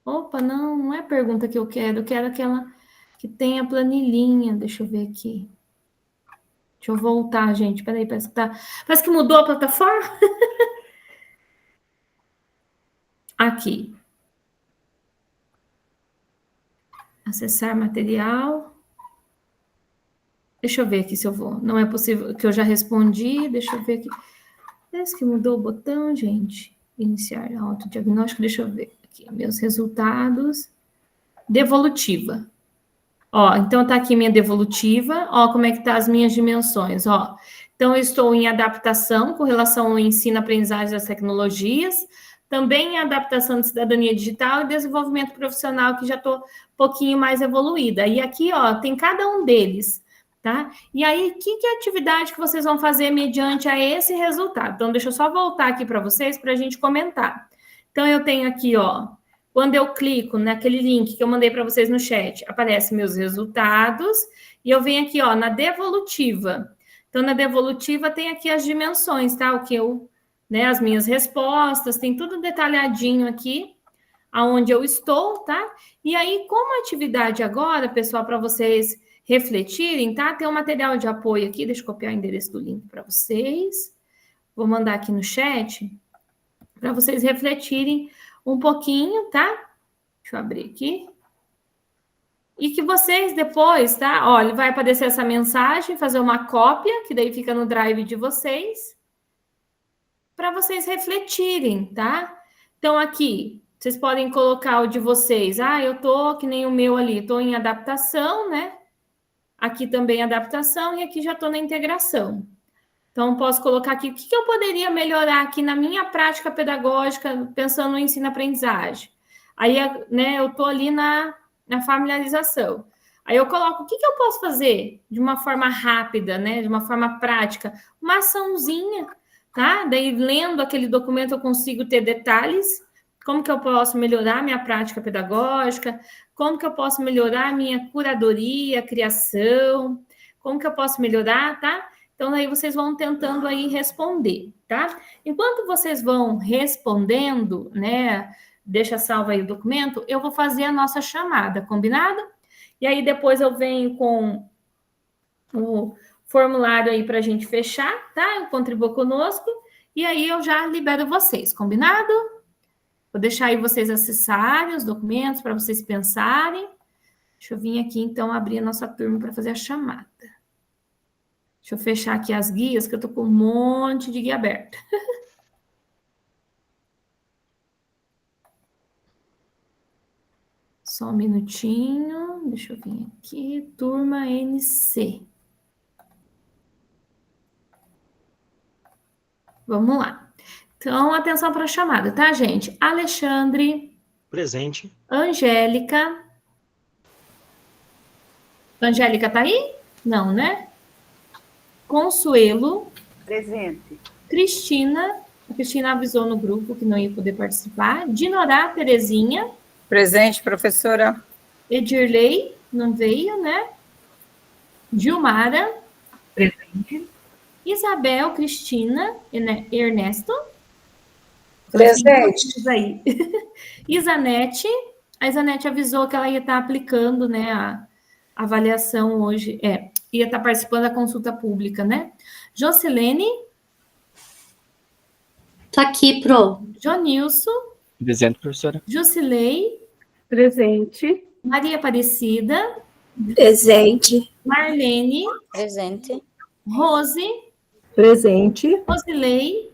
Opa, não é a pergunta que eu quero aquela que tem a planilhinha. Deixa eu ver aqui. Deixa eu voltar, gente. Peraí, parece que mudou a plataforma. Aqui. Acessar material. Deixa eu ver aqui se eu vou. Não é possível que eu já respondi. Deixa eu ver aqui. Parece que mudou o botão, gente. Iniciar autodiagnóstico. Deixa eu ver aqui. Meus resultados. Devolutiva. Ó, então tá aqui minha devolutiva. Ó, como é que tá as minhas dimensões, ó. Então, eu estou em adaptação com relação ao ensino-aprendizagem das tecnologias, também em adaptação de cidadania digital e desenvolvimento profissional, que já estou um pouquinho mais evoluída. E aqui, ó, tem cada um deles, tá? E aí, que atividade que vocês vão fazer mediante a esse resultado? Então, deixa eu só voltar aqui para vocês, para a gente comentar. Então, eu tenho aqui, ó, quando eu clico naquele link que eu mandei para vocês no chat, aparecem meus resultados, e eu venho aqui, ó, na devolutiva. Então, na devolutiva tem aqui as dimensões, tá? O que eu, né, as minhas respostas, tem tudo detalhadinho aqui, aonde eu estou, tá? E aí, como atividade agora, pessoal, para vocês refletirem, tá? Tem um material de apoio aqui, deixa eu copiar o endereço do link para vocês. Vou mandar aqui no chat, para vocês refletirem um pouquinho, tá? Deixa eu abrir aqui. E que vocês depois, tá? Olha, vai aparecer essa mensagem, fazer uma cópia, que daí fica no drive de vocês, para vocês refletirem, tá? Então, aqui, vocês podem colocar o de vocês. Ah, eu tô, que nem o meu ali, tô em adaptação, né? Aqui também adaptação, e aqui já tô na integração. Então, posso colocar aqui, o que eu poderia melhorar aqui na minha prática pedagógica, pensando no ensino-aprendizagem? Aí, né, eu estou ali na familiarização. Aí eu coloco, o que eu posso fazer de uma forma rápida, né, de uma forma prática? Uma açãozinha, tá? Daí, lendo aquele documento, eu consigo ter detalhes. Como que eu posso melhorar minha prática pedagógica? Como que eu posso melhorar minha curadoria, criação? Como que eu posso melhorar, tá? Então, aí vocês vão tentando aí responder, tá? Enquanto vocês vão respondendo, né, deixa salvo aí o documento, eu vou fazer a nossa chamada, combinado? E aí depois eu venho com o formulário aí para a gente fechar, tá? Contribua conosco, e aí eu já libero vocês, combinado? Vou deixar aí vocês acessarem os documentos para vocês pensarem. Deixa eu vir aqui, então, abrir a nossa turma para fazer a chamada. Deixa eu fechar aqui as guias, que eu tô com um monte de guia aberta. Só um minutinho. Deixa eu vir aqui. Turma NC. Vamos lá. Então, atenção para a chamada, tá, gente? Alexandre. Presente. Angélica. Angélica tá aí? Não, né? Consuelo. Presente. Cristina. A Cristina avisou no grupo que não ia poder participar. Dinorá Terezinha. Presente, professora. Edirley, não veio, né? Gilmara. Presente. Isabel, Cristina, Ernesto. Presente. Aí. Isanete. A Isanete avisou que ela ia estar aplicando, né, a avaliação hoje. Ia estar participando da consulta pública, né? Jocilene. Tá aqui, Pro. Jonilson. Presente, professora. Jusilei. Presente. Maria Aparecida. Presente. Marlene, Presente. Rose, Presente. Rosilei,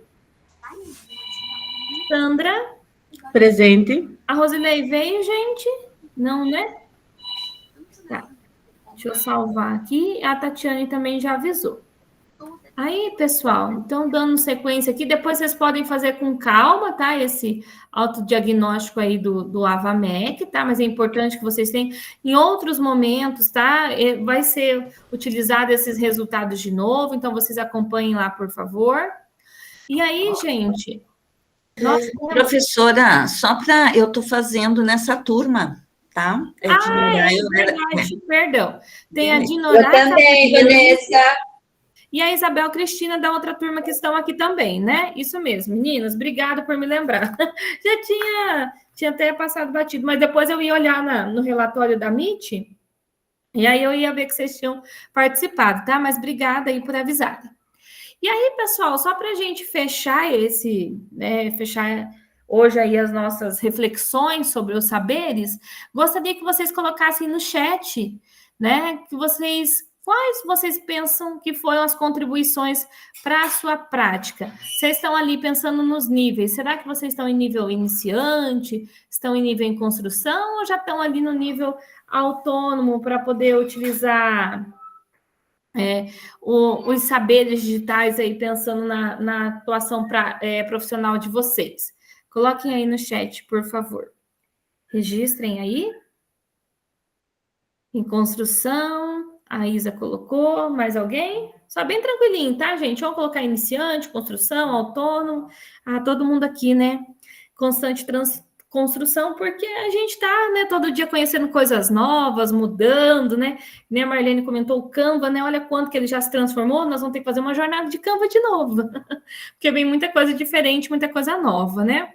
Sandra. Presente. A Rosilei veio, gente? Não, né? Tá. Deixa eu salvar aqui. A Tatiane também já avisou. Aí, pessoal, então dando sequência aqui, depois vocês podem fazer com calma, tá? Esse autodiagnóstico aí do AVAMEC, tá? Mas é importante que vocês tenham em outros momentos, tá? Vai ser utilizado esses resultados de novo, então vocês acompanhem lá, por favor. E aí, gente, nós temos... Professora, só para eu estou fazendo nessa turma, tá? Verdade, perdão. Tem a Eu Dinorá. também, Vanessa. E a Isabel Cristina da outra turma que estão aqui também, né? Isso mesmo, meninas, obrigada por me lembrar. Já tinha até passado batido, mas depois eu ia olhar no relatório da MIT, e aí eu ia ver que vocês tinham participado, tá? Mas obrigada aí por avisar. E aí, pessoal, só para a gente fechar fechar hoje aí as nossas reflexões sobre os saberes, gostaria que vocês colocassem no chat, né? Quais vocês pensam que foram as contribuições para a sua prática? Vocês estão ali pensando nos níveis. Será que vocês estão em nível iniciante? Estão em nível em construção? Ou já estão ali no nível autônomo para poder utilizar os saberes digitais aí, pensando na atuação profissional de vocês? Coloquem aí no chat, por favor. Registrem aí. Em construção... A Isa colocou, mais alguém? Só bem tranquilinho, tá, gente? Vamos colocar iniciante, construção, autônomo. Todo mundo aqui, né? Constante construção, porque a gente está, né, todo dia conhecendo coisas novas, mudando, né? A Marlene comentou o Canva, né? Olha quanto que ele já se transformou, nós vamos ter que fazer uma jornada de Canva de novo. Porque vem muita coisa diferente, muita coisa nova, né?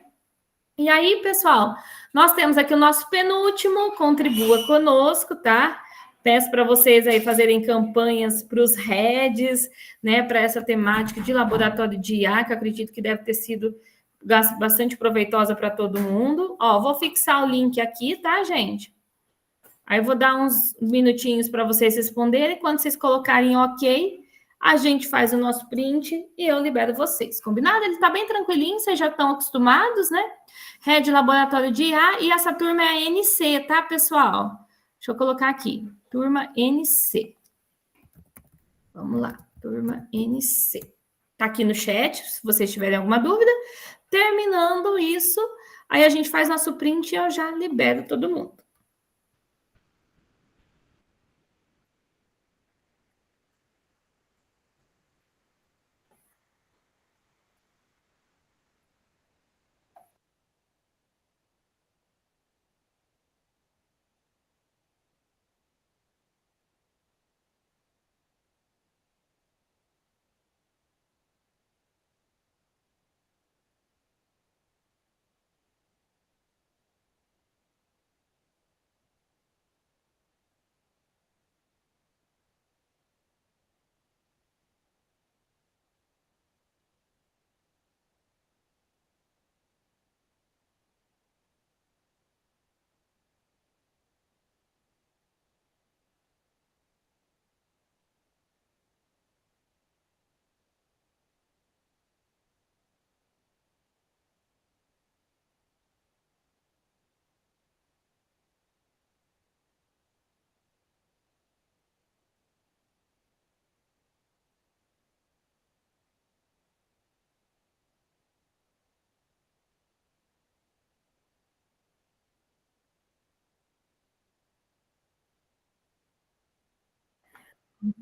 E aí, pessoal, nós temos aqui o nosso penúltimo, contribua conosco, tá? Peço para vocês aí fazerem campanhas para os heads, né, para essa temática de laboratório de IA, que eu acredito que deve ter sido bastante proveitosa para todo mundo. Vou fixar o link aqui, tá, gente? Aí eu vou dar uns minutinhos para vocês responderem. Quando vocês colocarem OK, a gente faz o nosso print e eu libero vocês. Combinado? Ele está bem tranquilinho, vocês já estão acostumados, né? Head Laboratório de IA, e essa turma é a NC, tá, pessoal? Deixa eu colocar aqui. Turma NC. Vamos lá, turma NC. Tá aqui no chat, se vocês tiverem alguma dúvida. Terminando isso, aí a gente faz nosso print e eu já libero todo mundo.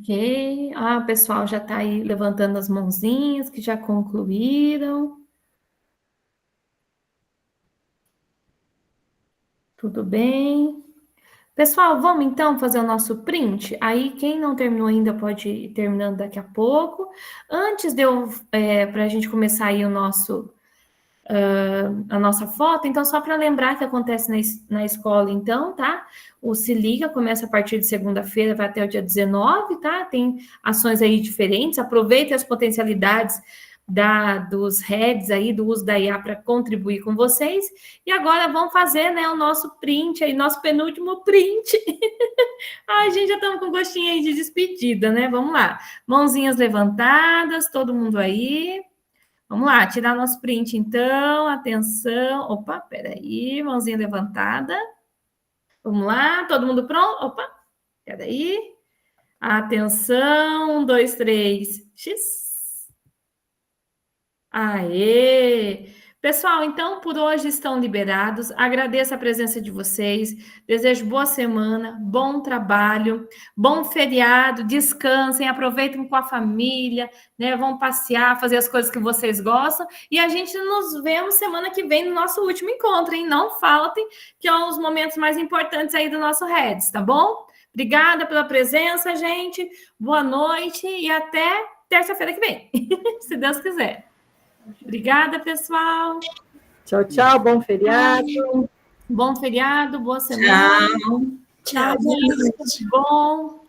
Ok. O pessoal já está aí levantando as mãozinhas, que já concluíram. Tudo bem. Pessoal, vamos então fazer o nosso print? Aí, quem não terminou ainda pode ir terminando daqui a pouco. Antes de para a gente começar aí a nossa foto, então, só para lembrar que acontece na escola, então, tá? O Se Liga começa a partir de segunda-feira, vai até o dia 19, tá? Tem ações aí diferentes, aproveitem as potencialidades dos heads aí, do uso da IA para contribuir com vocês. E agora vamos fazer, né, o nosso print aí, nosso penúltimo print. Ai, gente, já estamos com gostinho aí de despedida, né? Vamos lá. Mãozinhas levantadas, todo mundo aí. Vamos lá, tirar nosso print, então. Atenção. Opa, peraí. Mãozinha levantada. Vamos lá, todo mundo pronto? Opa, peraí. Atenção. 1, 2, 3. X. Aê! Pessoal, então, por hoje estão liberados. Agradeço a presença de vocês. Desejo boa semana, bom trabalho, bom feriado, descansem, aproveitem com a família, né? Vão passear, fazer as coisas que vocês gostam. E a gente nos vemos semana que vem no nosso último encontro, hein? Não faltem, que é um dos momentos mais importantes aí do nosso Reds, tá bom? Obrigada pela presença, gente. Boa noite e até terça-feira que vem, se Deus quiser. Obrigada, pessoal. Tchau, tchau. Bom feriado. Bom feriado, boa semana. Tchau, boa noite. Bom.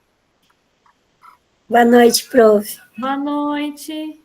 Boa noite, prof. Boa noite.